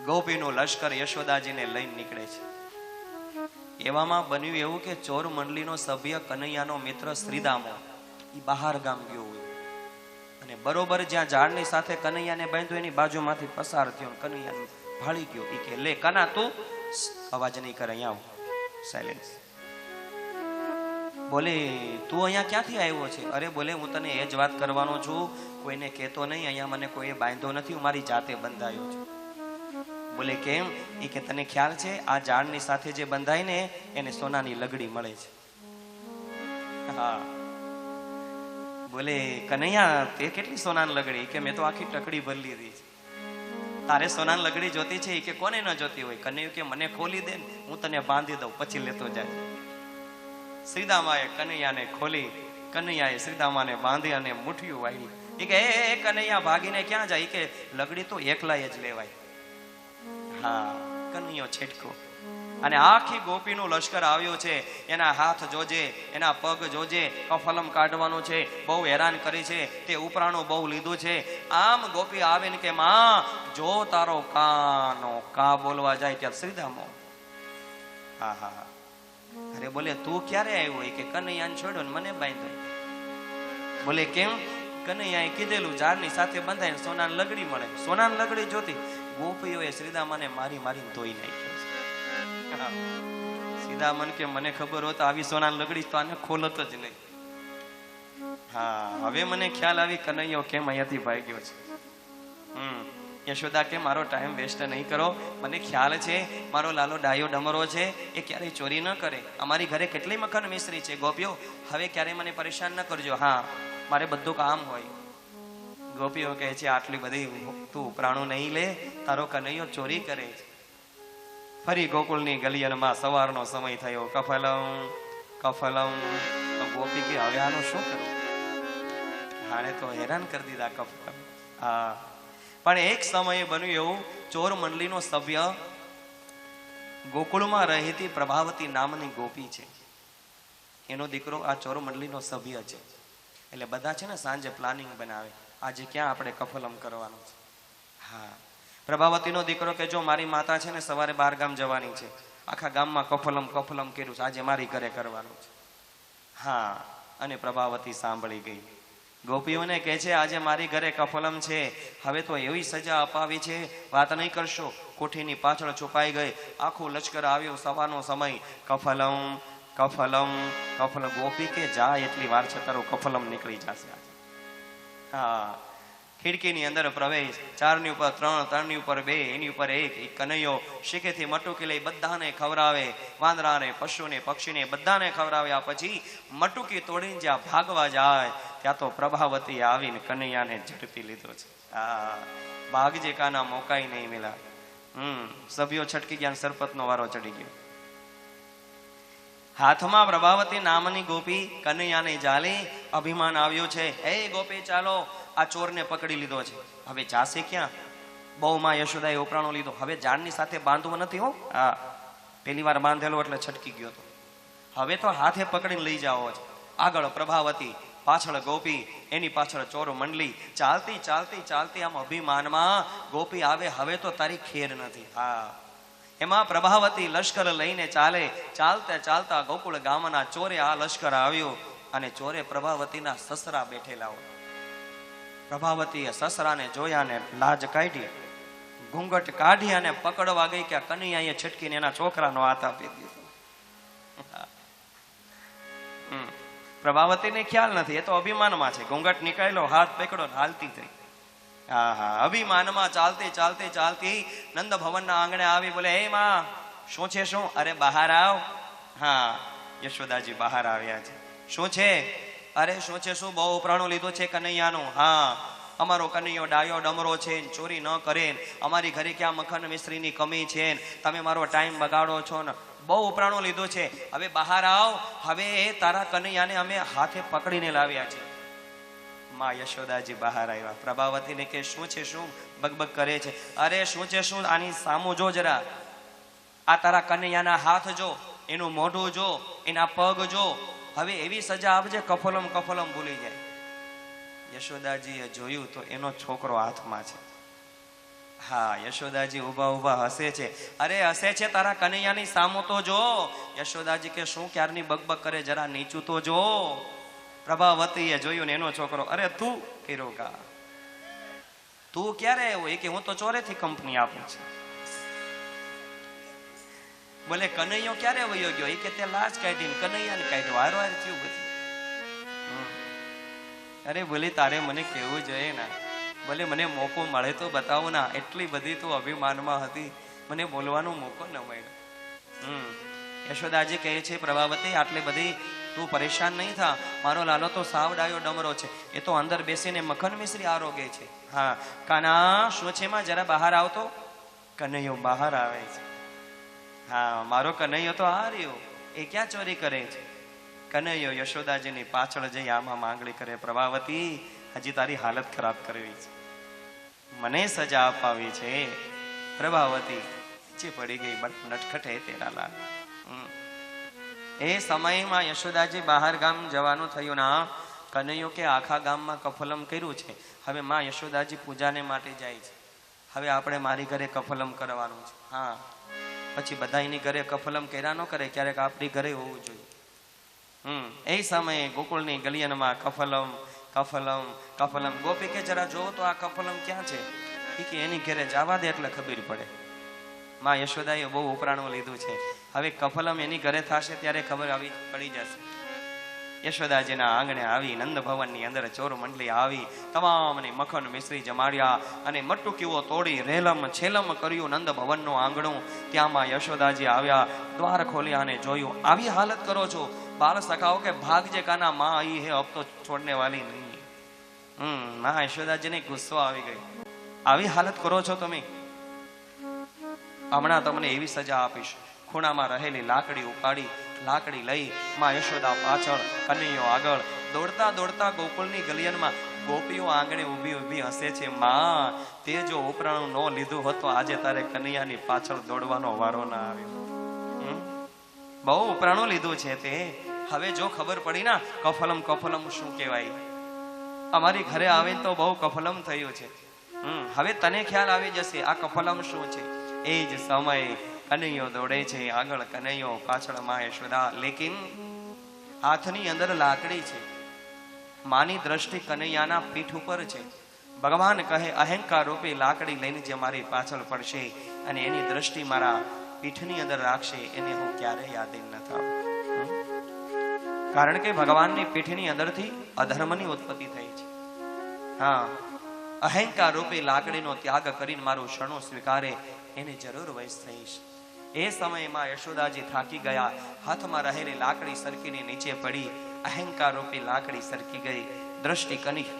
ગોપીનું લશ્કર યશોદાજીને લઈને નીકળે છે. એવામાં બન્યું એવું કે ચોર મંડળીનો સભ્ય કનૈયાનો મિત્ર શ્રીદામો એ બહાર ગામ ગયો હોય અને બરોબર જ્યાં ઝાડની સાથે કનૈયાને બાંધ્યો એની બાજુમાંથી પસાર થયો, કનૈયાને ભાળી ગયો. એ કે લે કના, તું અવાજ નહીં કર, અહીંયા આવ, સાયલેન્સ. બોલે, તું અહીંયા ક્યાંથી આવ્યો છે? અરે બોલે, હું તને એ જ વાત કરવાનો છું, કોઈને કહેતો નહીં, અહીંયા મને કોઈએ બાંધ્યો નથી, હું મારી જાતે બંધાયો છું. બોલે કેમ? એ કે તને ખ્યાલ છે આ ઝાડની સાથે જે બંધાય ને એને સોનાની લગડી મળે છે. હા. બોલે કનૈયા, તે કેટલી સોનાની લગડી? કે મેં તો આખી ટકડી ભરી લીધી છે. તારે સોનાની લગડી જોતી છે? કે કોને ન જોતી હોય? કનૈયું કે મને ખોલી દે, હું તને બાંધી દઉં, પછી લેતો જાય. શ્રીદામાએ કનૈયાને ખોલી, કનૈયાએ શ્રીદામાને બાંધી અને મુઠ્ઠીઓ વાળી. એ કે એ કનૈયા ભાગીને ક્યાં જાય? કે લગડી તો એકલાય જ લેવાય. હા, કનૈયો છેટકો. અને આખી ગોપીનું લશ્કર આવ્યું છે. એના હાથ જોજે, એના પગ જોજે, કફલમ કાઢવાનું છે. બહુ હેરાન કરી છે, તે ઉપરાણું બહુ લીધું છે. આમ ગોપી આવીને કે માં, જો તારો કાનો કા બોલવા જાય ત્યાં શ્રીદામો. હા હા હા. અરે બોલે, તું ક્યારે આવ્યો? કે કનૈયાને છોડ્યો ને મને બાંધ્યો. બોલે કેમ? કનૈયાએ કીધેલું ઝાડની સાથે બંધાય સોનાની લગડી મળે. સોનાની લગડી જોતી. ગોપીઓએ શ્રીદામાને મારી મારીને ધોઈ નાખ્યો. શ્રીદામન કે મને ખબર હોત આવી સોનાની લગડી તો આને ખોલત જ નહીં. હા, હવે મને ખ્યાલ આવી કનૈયો કેમ અહીંયાથી ભાગ્યો છે. યશોદા કે મારો ટાઈમ વેસ્ટ નહીં કરો, મને ખ્યાલ છે મારો લાલો ડાયો ડમરો છે, એ ક્યારેય ચોરી ન કરે. અમારી ઘરે કેટલી મખન મિશ્રી છે. ગોપીઓ હવે ક્યારેય મને પરેશાન ન કરજો. હા, મારે બધું કામ હોય. ગોપીઓ કહે છે આટલી બધી તું પ્રાણું નહીં લે, તારો કનૈયો ચોરી કરે છે. ફરી ગોકુળની ગલિયનમાં સવારનો સમય થયો. કફલમ કફલમ. ગોપી કે હવે આનું શું કરું? હાણે તો હેરાન કરી દીધા કફલમ. હા, પણ એક સમયે બન્યું એવું, ચોર મંડળીનો સભ્ય ગોકુળમાં રહેતી પ્રભાવતી નામની ગોપી છે. એનો દીકરો આ ચોર મંડળીનો સભ્ય છે. એટલે બધા છે ને સાંજે પ્લાનિંગ બનાવે, આજે ક્યાં આપણે કફલમ કરવાનું છે. હા, પ્રભાવતીનો દીકરો કે જો મારી માતા છે ને સવારે 12 ગામ જવાની છે, આખા ગામમાં કફલમ કફલમ કર્યું છે, આજે મારી ઘરે કરવાનું છે. હા, અને પ્રભાવતી સાંભળી ગઈ. ગોપીઓને કહે છે આજે મારી ઘરે કફલમ છે, હવે તો એવી સજા અપાવી છે વાત નહીં કરશો. કોઠીની પાછળ છુપાઈ ગઈ, આખું લશ્કર આવ્યું, સવારનો સમય. કફલમ કફલમ કફલમ. ગોપી કે જાય એટલી વાર છે, તારો કફલમ નીકળી જશે આજે. હા, ખિડકીની અંદર પ્રવેશ, 4ની ઉપર 3, 3ની ઉપર 2, એની ઉપર 1. કનૈયો શીખેથી મટુકી લઈ બધાને ખવડાવે, વાંદરાને, પશુને, પક્ષીને બધાને ખવડાવ્યા પછી મટુકી તોડીને જ્યાં ભાગવા જાય ત્યાં તો પ્રભાવતી આવીને કનૈયાને ઝડપી લીધો છે. હા, ભાગજે કાના મોકાઈ નહીં મિલા. સભ્યો છટકી ગયા, સરપતનો વારો ચડી ગયો. હાથમાં પ્રભાવતી નામની ગોપી કનૈયાને જાલી અભિમાન આવ્યું છે. હે ગોપી ચાલો, આ ચોરને પકડી લીધો છે, હવે જાશે ક્યાં? બહુ માં યશોદાએ ઉપરાણો લીધો, હવે જાનની સાથે બાંધવો નથી હો. હા, પેલી વાર બાંધેલો એટલે છટકી ગયો હતો, હવે તો હાથે પકડીને લઈ જાઓ છે. આગળ પ્રભાવતી, પાછળ ગોપી, એની પાછળ ચોર મંડલી. ચાલતી ચાલતી ચાલતી આમ અભિમાનમાં ગોપી આવે, હવે તો તારી ખેર નથી. હા, એમાં પ્રભાવતી લશ્કર લઈને ચાલે. ચાલતા ચાલતા ગોકુળ ગામના ચોરે આ લશ્કર આવ્યો અને ચોરે પ્રભાવતીના સસરા બેઠેલા હોય. પ્રભાવતીએ સસરાને જોયા ને લાજ કાઢી, ઘૂંઘટ કાઢી અને પકડવા ગઈ કે કનૈયાએ છટકીને એના છોકરાનો હાથ આપી દીધો. પ્રભાવતીને ખ્યાલ નથી, એ તો અભિમાનમાં છે. ઘૂંઘટ નીકળ્યો, હાથ પકડો, હાલતી થઈ. હા હા, અભિમાનમાં ચાલતી ચાલતી ચાલતી નંદ ભવનના આંગણે આવી. બોલે હે માં, શું છે શું? અરે બહાર આવ. હા, યશોદાજી બહાર આવ્યા છે. શું છે? અરે શું છે શું? બહુ ઉપરાણો લીધો છે કનૈયાનું. હા, અમારો કનૈયો ડાયો ડમરો છે, ચોરી ન કરે, અમારી ઘરે ક્યાં મખન મિશ્રીની કમી છે, તમે મારો ટાઈમ બગાડો છો ને, બહુ ઉપરાણો લીધો છે. હવે બહાર આવ, હવે તારા કનૈયાને અમે હાથે પકડીને લાવ્યા છે. માં યશોદાજી બહાર આવ્યા. પ્રભાવતીને કે શું છે શું? બગબગ કરે છે. અરે શું છે શું? આની સામું જો જરા, આ તારા કનૈયાના હાથ જો, એનું મોઢું જો, એના પગ જો, હવે એવી સજા આપજે કફલમ કફલમ ભૂલી જાય. યશોદાજીએ જોયું તો એનો છોકરો હાથમાં છે. હા, યશોદાજી ઉભા ઉભા હસે છે. અરે હસે છે, તારા કનૈયાની સામું તો જો. યશોદાજી કે શું ક્યારની બગબગ કરે, જરા નીચું તો જો. પ્રભાવતીએ જોયું ને એનો છોકરો. અરે તું કર્યો કા, તું ક્યારે આવ્યો? એ કે હું તો ચોરેથી કંપની આપું છું. બોલે કનૈયો ક્યારે વયો ગયો? એ કે તે લાશ કાઢીને કનૈયાને કાઢ્યો, હારો હાર થયું બધું. અરે બોલે તારે મને કેવું જોઈએ ને, બોલે મને મોકો મળે તો બતાવો ના. એટલી બધી તું અભિમાનમાં હતી, મને બોલવાનો મોકો ન મળ્યો. યશોદાજી કહે છે પ્રભાવતી આટલી બધી તું પરેશાન નહીં થા, મારો લાલો તો સાવ ડાયો ડમરો છે, એ તો અંદર બેસીને મખન મિશ્રી આરોગે છે. હા કાના શું છે માં, જરા બહાર આવતો. કનૈયો બહાર આવે છે. હા, મારો કનૈયો તો આ રહ્યો, એ ક્યાં ચોરી કરે છે? કનૈયો યશોદાજીની પાછળ જઈ આમાં માંગણી કરે. પ્રભાવતી હજી તારી હાલત ખરાબ કરવી છે, મને સજા અપાવી છે. પ્રભાવતી જે પડી ગઈ, બટ નટખટ હે તેરા લાલ. એ સમયમાં યશોદાજી બહાર ગામ જવાનું થયું ના. કનૈયો કે આખા ગામમાં કફલમ કર્યું છે, હવે માં યશોદાજી પૂજાને માટે જાય છે, હવે આપણે મારી ઘરે કફલમ કરવાનું છે. હા, પછી બધાની ઘરે કફલમ કર્યા ન કરે, ક્યારેક આપણી ઘરે હોવું જોઈએ. એ સમયે ગોકુળની ગલિયનમાં કફલમ કફલમ કફલમ. ગોપી કે જરા જોવો તો આ કફલમ ક્યાં છે? એ કે એની ઘરે જવા દે એટલે ખબર પડે. માં યશોદાએ બહુ ઉપરાણું લીધું છે, હવે કફલમ એની ઘરે થશે ત્યારે ખબર આવી પડી જશે. યશોદાજીના આંગણે આવી, નંદ ભવનની અંદર ચોર મંડળી આવી, તમામને મખન મિશ્રી જમાડ્યા અને મટુકીઓ તોડી રેલમ છેલમ કર્યું નંદ ભવનનું આંગણું. ત્યાંમાં યશોદાજી આવ્યા, દ્વાર ખોલ્યા અને જોયું. આવી હાલત કરો છો? બાળ સખાઓ કે ભાગજે કાના, માં આઈ હે અબ તો છોડને વાલી નહીં. માં યશોદાજીને ગુસ્સો આવી ગઈ. આવી હાલત કરો છો તમે? હમણાં તમને એવી સજા આપીશ. ખૂણામાં રહેલી લાકડી ઉપાડી, લાકડી લઈ માં યશોદા પાછળ, કનૈયો આગળ. દોડતા દોડતા ગોકુળની ગલિયનમાં ગોપીઓ આંગણે ઊભી ઊભી હસે છે. માં તે જો ઉપરાણું ન લીધું હોત તો આજે તારે કનૈયાની પાછળ દોડવાનો વારો ના આવ્યો. બહુ ઉપરાણું લીધું છે તે, હવે જો ખબર પડી ના કફલમ કફલમ શું કહેવાય. અમારી ઘરે આવે તો બહુ કફલમ થયું છે. હવે તને ખ્યાલ આવી જશે આ કફલમ શું છે. એ જ સમયે કનૈયો દોડે છે, આગળ કનૈયો, પાછળ માં યશોદા. લેકિન હાથની અંદર લાકડી છે, માની દ્રષ્ટિ કનૈયાના પીઠ ઉપર છે. ભગવાન કહે અહંકાર રૂપી લાકડી લઈને જે મારી પાછળ પડશે અને એની દ્રષ્ટિ મારા પીઠની અંદર રાખશે એને હું ક્યારેય યાદી ન થાઉં. કારણ કે ભગવાનની પીઠની અંદરથી અધર્મની ઉત્પત્તિ થઈ છે. હા, અહંકાર રૂપી લાકડીનો ત્યાગ કરીને મારું શરણું સ્વીકારે એને જરૂર વશ થઈશ. એ સમયમાં યશોદાજી થાકી ગયા, હાથમાં રહેલી લાકડી સરકીને નીચે પડી. અહંકાર રૂપી લાકડી સરકી ગઈ. દ્રષ્ટિ કની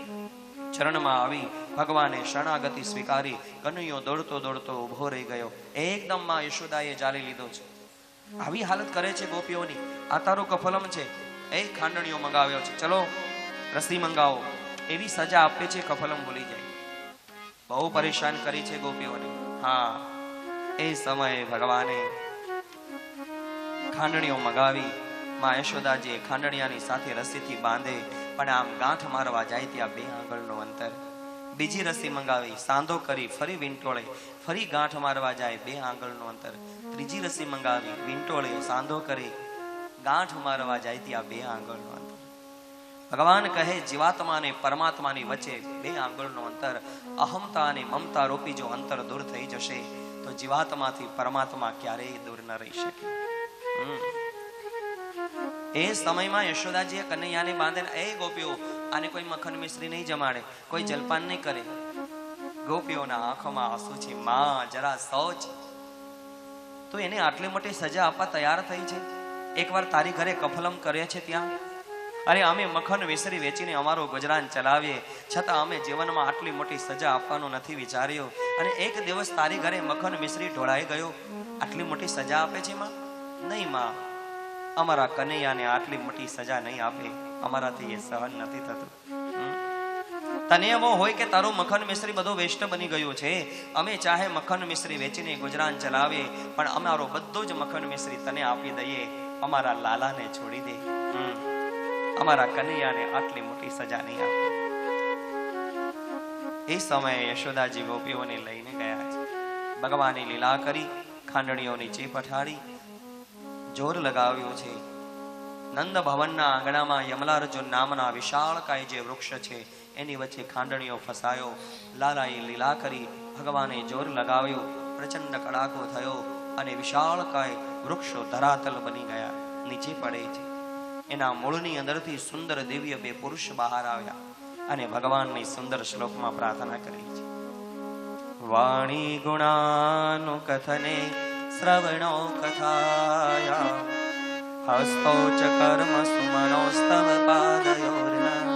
ચરણમાં આવી, ભગવાને શરણાગતિ સ્વીકારી. કનૈયો દોડતો દોડતો ઉભો રહી ગયો. એકદમ માં યશોદાએ જાળી લીધો છે. આવી હાલત કરે છે ગોપીઓની. આ તારું કફલમ છે, એ ખાંડણીઓ મંગાવ્યો છે, ચલો રસી મંગાવો, એવી સજા આપે છે. કફલમ ભૂલી જાય. બહુ પરેશાન કરી છે ગોપીઓને. હા, એ સમયે ભગવાને ખાંડણીઓ મંગાવી. માં યશોદાજીએ ખાંડણિયાની સાથે રસીથી બાંધે, પણ આમ ગાંઠ મારવા જાય ત્યાં 2 આંગળનું અંતર. બીજી રસી મંગાવી, સાંધો કરી, ફરી વીંટોળે, ફરી ગાંઠ મારવા જાય 2 આંગળનું અંતર. ત્રીજી રસી મંગાવી, વીંટોળે, સાંધો કરી, ગાંઠ મારવા જાય ત્યાં 2 આંગળનું અંતર. ભગવાન કહે જીવાત્મા અને પરમાત્માની વચ્ચે 2 આંગળનું અંતર. અહમતા અને મમતા રૂપી જો અંતર દૂર થઈ જશે તો જીવાત્માથી પરમાત્મા ક્યારેય દૂર ન રહી શકે. એ સમયમાં યશોદાજીએ કનૈયાને બાંધે, એ ગોપીઓ આને કોઈ મખન મિશ્રી નહીં જમાડે, કોઈ જલપાન નહીં કરે. ગોપીઓના આંખોમાં આંસુ છે. માં જરા સોચ, તો એને આટલી મોટી સજા આપવા તૈયાર થઈ છે. એકવાર તારી ઘરે કફલમ કરે છે ત્યાં, અરે અમે મખન મિશ્રી વેચીને અમારું ગુજરાન ચલાવીએ, છતાં અમે જીવનમાં આટલી મોટી સજા આપવાનું નથી વિચાર્યું. અને એક દિવસ તારી ઘરે મખન મિશ્રી ઢોળાઈ ગયો, આટલી મોટી સજા આપે છે માં? નહીં માં, અમારા કનૈયાને આટલી મોટી સજા નહીં આપે, અમારાથી એ સહન નથી થતું. તને એવો હોય કે તારું મખન મિશ્રી બધું વેસ્ટ બની ગયું છે, અમે ચાહે મખન મિશ્રી વેચીને ગુજરાન ચલાવીએ, પણ અમારો બધું જ મખન મિશ્રી તને આપી દઈએ, અમારા લાલાને છોડી દે. અમારા કનૈયાને આટલી મોટી સજા નહીં આપે. એ સમયે યશોદાજી ગોપીઓને લઈને ગયા છે. ભગવાને લીલા કરી, ખાંડણીઓ નીચે પઠાડી, જોર લગાવ્યો છે. નંદ ભવનના આંગણામાં યમલાર્જુન નામના વિશાળકાય જે વૃક્ષ છે એની વચ્ચે ખાંડણીઓ ફસાયો. લાલાએ લીલા કરી, ભગવાને જોર લગાવ્યો, પ્રચંડ કડાકો થયો અને વિશાળકાય વૃક્ષો ધરાતલ બની ગયા, નીચે પડે છે. એના મૂળની અંદરથી સુંદર દિવ્ય 2 પુરુષ બહાર આવ્યા અને ભગવાનની સુંદર શ્લોકમાં પ્રાર્થના કરી છે. વાણી ગુણાનું કથને શ્રવણો કથાયા, હસ્તો ચ કર્મ સુમનોસ્તવ પાદયોર્ન,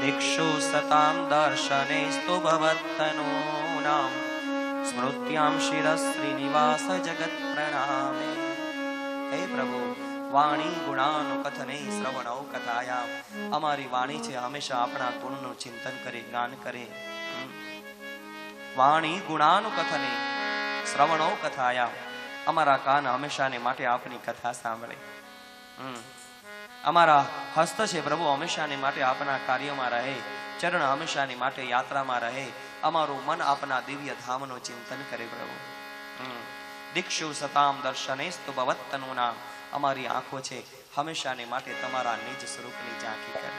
દિક્ષુ સતામ દર્શને સ્તુ ભવત્તનૂનામ, સ્મૃત્યામ શિરશ્રીનિવાસ જગત પ્રણામે. હે પ્રભુ, વાણી ગુણાનું કથને શ્રવણો કથાયા, અમારી વાણી છે હંમેશા આપણા ગુણનું ચિંતન કરે, ગાન કરે. વાણી ગુણાનું કથને શ્રવણો કથાયા, અમારા કાન હંમેશાને માટે આપની કથા સાંભળે. અમારા હસ્ત છે પ્રભુ હંમેશાને માટે આપના કાર્યમાં રહે, ચરણ હંમેશાને માટે યાત્રામાં રહે, અમારું મન આપના દિવ્ય ધામનું ચિંતન કરે પ્રભુ. દીક્ષુ સતામ દર્શનેસ્તુ ભવત્તનૂનામ, અમારી આંખો છે હંમેશાને માટે તમારા નિજ સ્વરૂપની ઝાંખી કરે.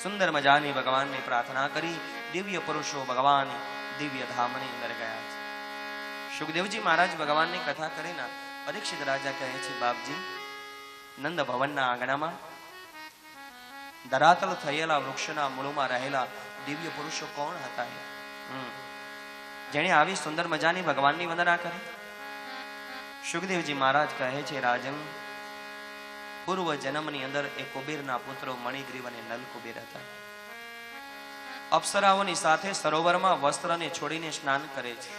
સુંદર મજાની ભગવાનની પ્રાર્થના કરી દિવ્ય પુરુષો ભગવાન દિવ્ય ધામની અંદર ગયા છે. સુખદેવજી મહારાજ ભગવાનની કથા કરીને પરીક્ષિત રાજા કહે છે, બાપજી, નંદ ભવનના આંગણામાં ધરાતલ થયેલા વૃક્ષના મૂળમાં રહેલા દિવ્ય પુરુષો કોણ હતા? જેણે આવી સુંદર મજાની ભગવાનની વંદના કરી. સુખદેવજી મહારાજ કહે છે, રાજન, પૂર્વ જન્મની અંદર એ કુબેરના પુત્રો મણિગ્રીવ અને નલ કુબેર હતા. અપ્સરાઓની સાથે સરોવરમાં વસ્ત્રને છોડીને સ્નાન કરે છે.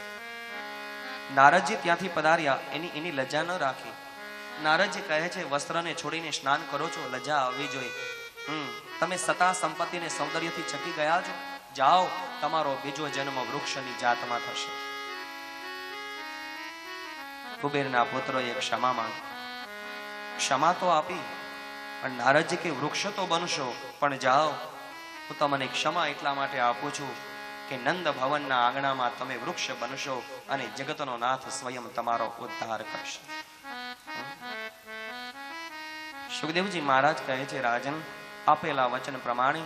નારદજી ત્યાંથી પધાર્યા, એની લજ્જા ન રાખી. નારદજી કહે છે, વસ્ત્રને છોડીને સ્નાન કરો છો, લજ્જા આવવી જોઈએ. તમે સતા સંપત્તિ ને સૌંદર્યથી ચકી ગયા છો, જાઓ, તમારો બીજો જન્મ વૃક્ષની જાતમાં થશે. કુબેરના પુત્રોએ ક્ષમા માંગી. ક્ષમા તો આપી, પણ નારદજી કે વૃક્ષ તો બનશો, પણ જાઓ, હું તમને ક્ષમા એટલા માટે આપું છું કે નંદ ભવનના આંગણામાં તમે વૃક્ષ બનશો અને જગતનો નાથ સ્વયં તમારો ઉદ્ધાર કરશે. સુખદેવજી મહારાજ કહે છે, રાજન, આપેલા વચન પ્રમાણે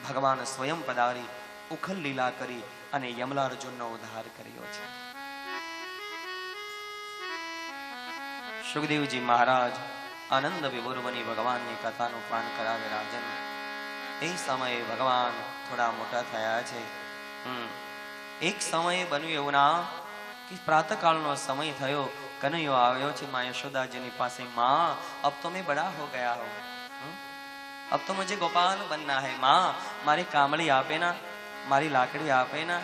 ભગવાન સ્વયં પધારી ઉખલ લીલા કરી અને યમલાર્જુનનો ઉદ્ધાર કર્યો છે. સુખદેવજી મહારાજ આનંદ વિભોર બની ભગવાનની કથાનું પાન કરાવે. રાજન, એ સમયે ભગવાન થોડા મોટા થયા છે. એક સમયે બન્યું એવું ના कि प्रातःकाल समय थयो, कन्हैयो आव्यो छे मां यशोदा जी नी पासे, मां अब तो मैं बड़ा हो गया हूं, अब तो मुझे गोपाल बनना है, मां मारी कामड़ी आपे ना, मारी लाकड़ी आपे ना,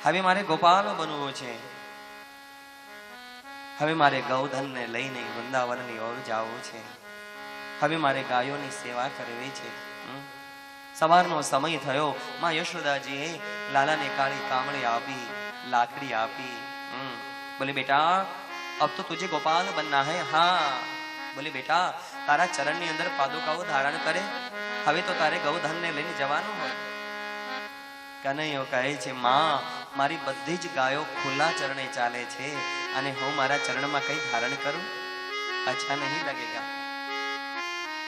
हवे मारे गोपाल बनवो छे, हवे मारे गौधन ने लईने वृंदावन नी ओर जावो छे, हवे मारे गायों नी सेवा करवी छे. सवारनो समय थयो, मां यशोदाजीए लाला ने काली कामड़ी आपी, लाकड़ी आपी. बोले बेटा अब तो तुझे गोपाल बनना है. हाँ. बोले बेटा तारा चरण नी अंदर पादुकाओ धारण करे, हवे तो तारे गौधन ने लईने जवानो होय. कन्हैयो कहे छे, मां मारी बधी ज गायो खुला चरणे चाले छे अने हूँ मारा चरण में कई धारण करूं, अच्छा नहीं लगेगा.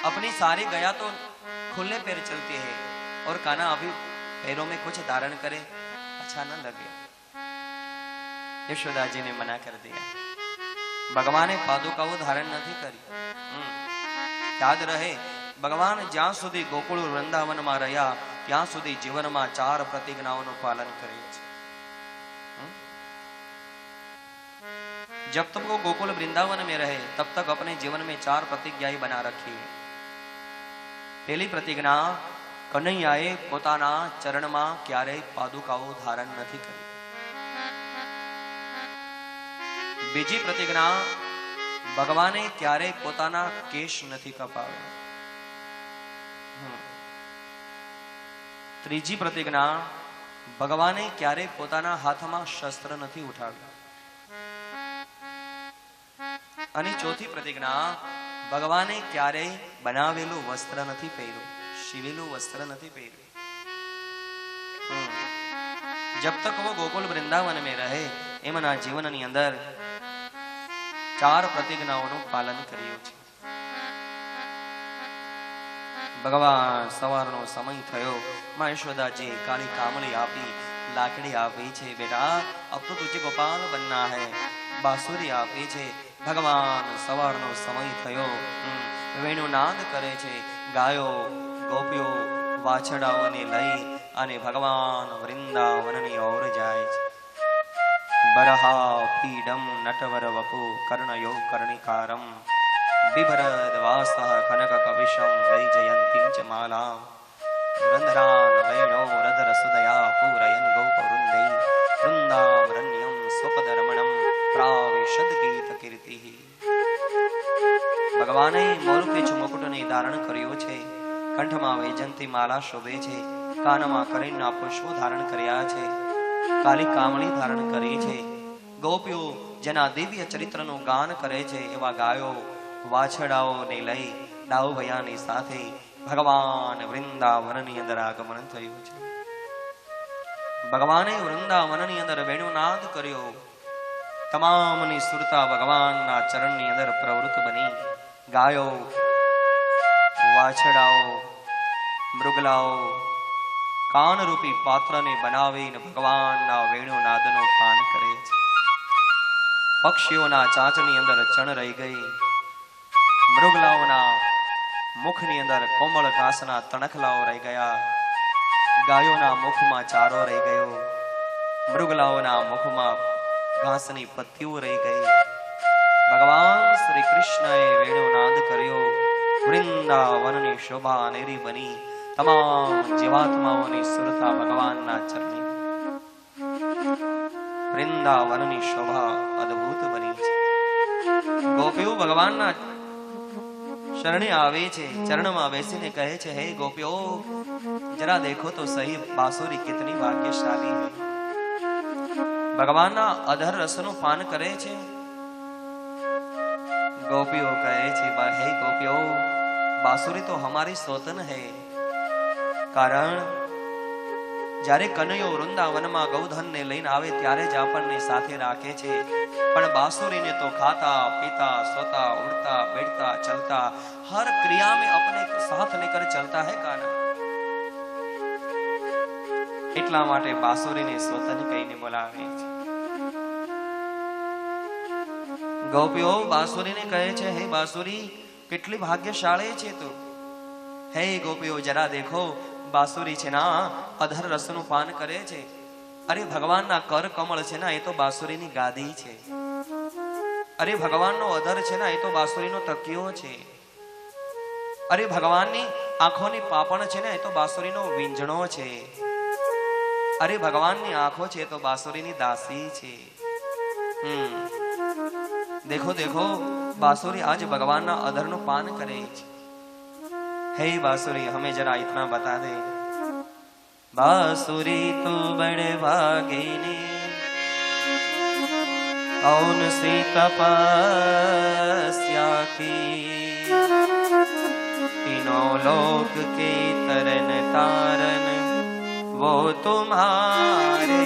अपनी सारी गया तो खुले पैर चलती है और काना अभी पैरों में कुछ धारण करे, अच्छा न लगे. यशोदा जी ने मना कर दिया. भगवान पादुकाओ धारण नहीं करी. याद रहे, भगवान ज्यां सुधी गोकुल वृंदावन में रह्या ત્યાં સુધી જીવનમાં 4 પ્રતિજ્ઞાઓનું પાલન કરે છે. जब तक वो गोकुल वृंदावन में रहे तब तक अपने जीवन में 4 प्रतिज्ञाएं बना रखी है. पहली प्रतिज्ञा, कन्हैयाए પોતાના ચરણમાં ક્યારેય પાદુકાઓ ધારણ નથી કરી. બીજી प्रतिज्ञा, ભગવાને ક્યારેય પોતાના કેશ નથી કપાવ્યા. ત્રીજી प्रतिज्ञा, ભગવાને ક્યારેય પોતાના હાથમાં શસ્ત્ર નથી ઉઠાવ્યું. અને ચોથી प्रतिज्ञा, ભગવાને ક્યારેય બનાવેલું વસ્ત્ર નથી પહેર્યું, સીવેલું વસ્ત્ર નથી પહેર્યું. जब तक वो गोकुल वृंदावन में रहे એમના જીવનની અંદર 4 प्रतिज्ञाओનું પાલન કર્યું છે. भगवान सवारनो समय थयो, मां यशोदा जी काली कामड़ी आपी, लाकड़ी आपी छे. बेटा अब तो तुझे गोपाल बनना है, बांसुरी आपी छे. भगवान सवारनो समय थयो, वेणुनाद करे छे. गायो गोपीओ वाछड़ाओने लई अने भगवान वृंदावननी ओर जाय छे. बरहा पीडम नटवर वपु कर्णयो कर्णिकारम बिभरद वासः कनक कविशं वैजयन्तीं च मालां रन्ध्रान् वेणो रधर सुदया पूरयन् गोपवृन्दै वृन्दावरण्यं स्वपदरमणं प्राविशद गीत कीर्तिः. भगवाने मोरपीछ मुकुटने धारण कर्यो छे, कंठमां वैजयंती माला शोभे छे, कानमा करीना पुष्पो धारण कर्या छे, काली कामળી धारण કરી છે. ગોપીઓ જેના દિવ્ય ચરિત્રનું ગાન કરે છે એવા ગાયો વાછડાઓને લઈ ડાઉભયાની સાથે ભગવાન વૃંદાવનની અંદર આગમન થયું છે. ભગવાને વૃંદાવનની અંદર વેણુનાદ કર્યો. તમામની સુરતા ભગવાનના ચરણની અંદર પ્રવૃત્ત બની. ગાયો, વાછડાઓ, મૃગલાઓ કાનરૂપી પાત્રને બનાવીને ભગવાનના વેણુનાદનું પાન કરે છે. પક્ષીઓના ચાંચની અંદર ચણ રહી ગઈ. મૃગલાઓના મુખની અંદર કોમળ ઘાસના તણખલાઓ રહી ગયા. ગાયોના મુખમાં ચારો રહી ગયો. મૃગલાઓના મુખમાં ઘાસની પત્તીઓ રહી ગઈ. ભગવાન શ્રી કૃષ્ણએ વેણુનાદ કર્યો. વૃંદાવનની શોભા અનેરી બની. તમામ જીવાત્માઓની સુરતા ભગવાનના ચરણે. વૃંદાવનની શોભા અદ્ભુત બની છે. ગોપીઓ ભગવાનના શરણે આવે છે, ચરણમાં બેસીને કહે છે, હે ગોપીઓ જરા देखो तो सही बांसुरी कितनी भाग्यशाली है. ભગવાનના અધર રસનું પાન કરે છે. ગોપીઓ કહે છે, હે ગોપીઓ બાંસુરી तो हमारी सोतन है, કારણ જ્યારે કનૈયો વૃંદાવનમાં ગૌધનને લઈને આવે ત્યારે જ આપણને સાથે રાખે છે, પણ બાંસुरीने तो खाता पीता सोता उड़ता बैठता चलता हर क्रिया में अपने साथ लेकर चलता है काना। એટલા માટે બાંસुरीने સ્વતન કહીને બોલાવે છે। ગોપીઓ બાંસुरीने કહે છે, હે બાંસुरी કેટલી ભાગ્યશાળી છે તું। હે ગોપીઓ જરા દેખો, બાંસुरी છે ના અધર રસનું પાન કરે છે। અરે ભગવાનના કર કમળ છે ના એ તો બાંસुरीની ગાદી છે। અરે ભગવાનનો અધર છે ના એ તો બાંસुरीનો તકિયો છે। અરે ભગવાનની આંખોની પાપણ છે ને એ તો બાંસुरीનો વીંજણો છે। અરે ભગવાનની આંખો છે તો બાંસुरीની દાસી છે। देखो देखो बांसुरी आज भगवान ना अधर नु पान करे। हे बांसुरी हमें जरा इतना बता दे। बांसुरी तू बड़े भागिनी कौन सी तपस्या की, तीनों लोक के तरन तारन वो तुम्हारे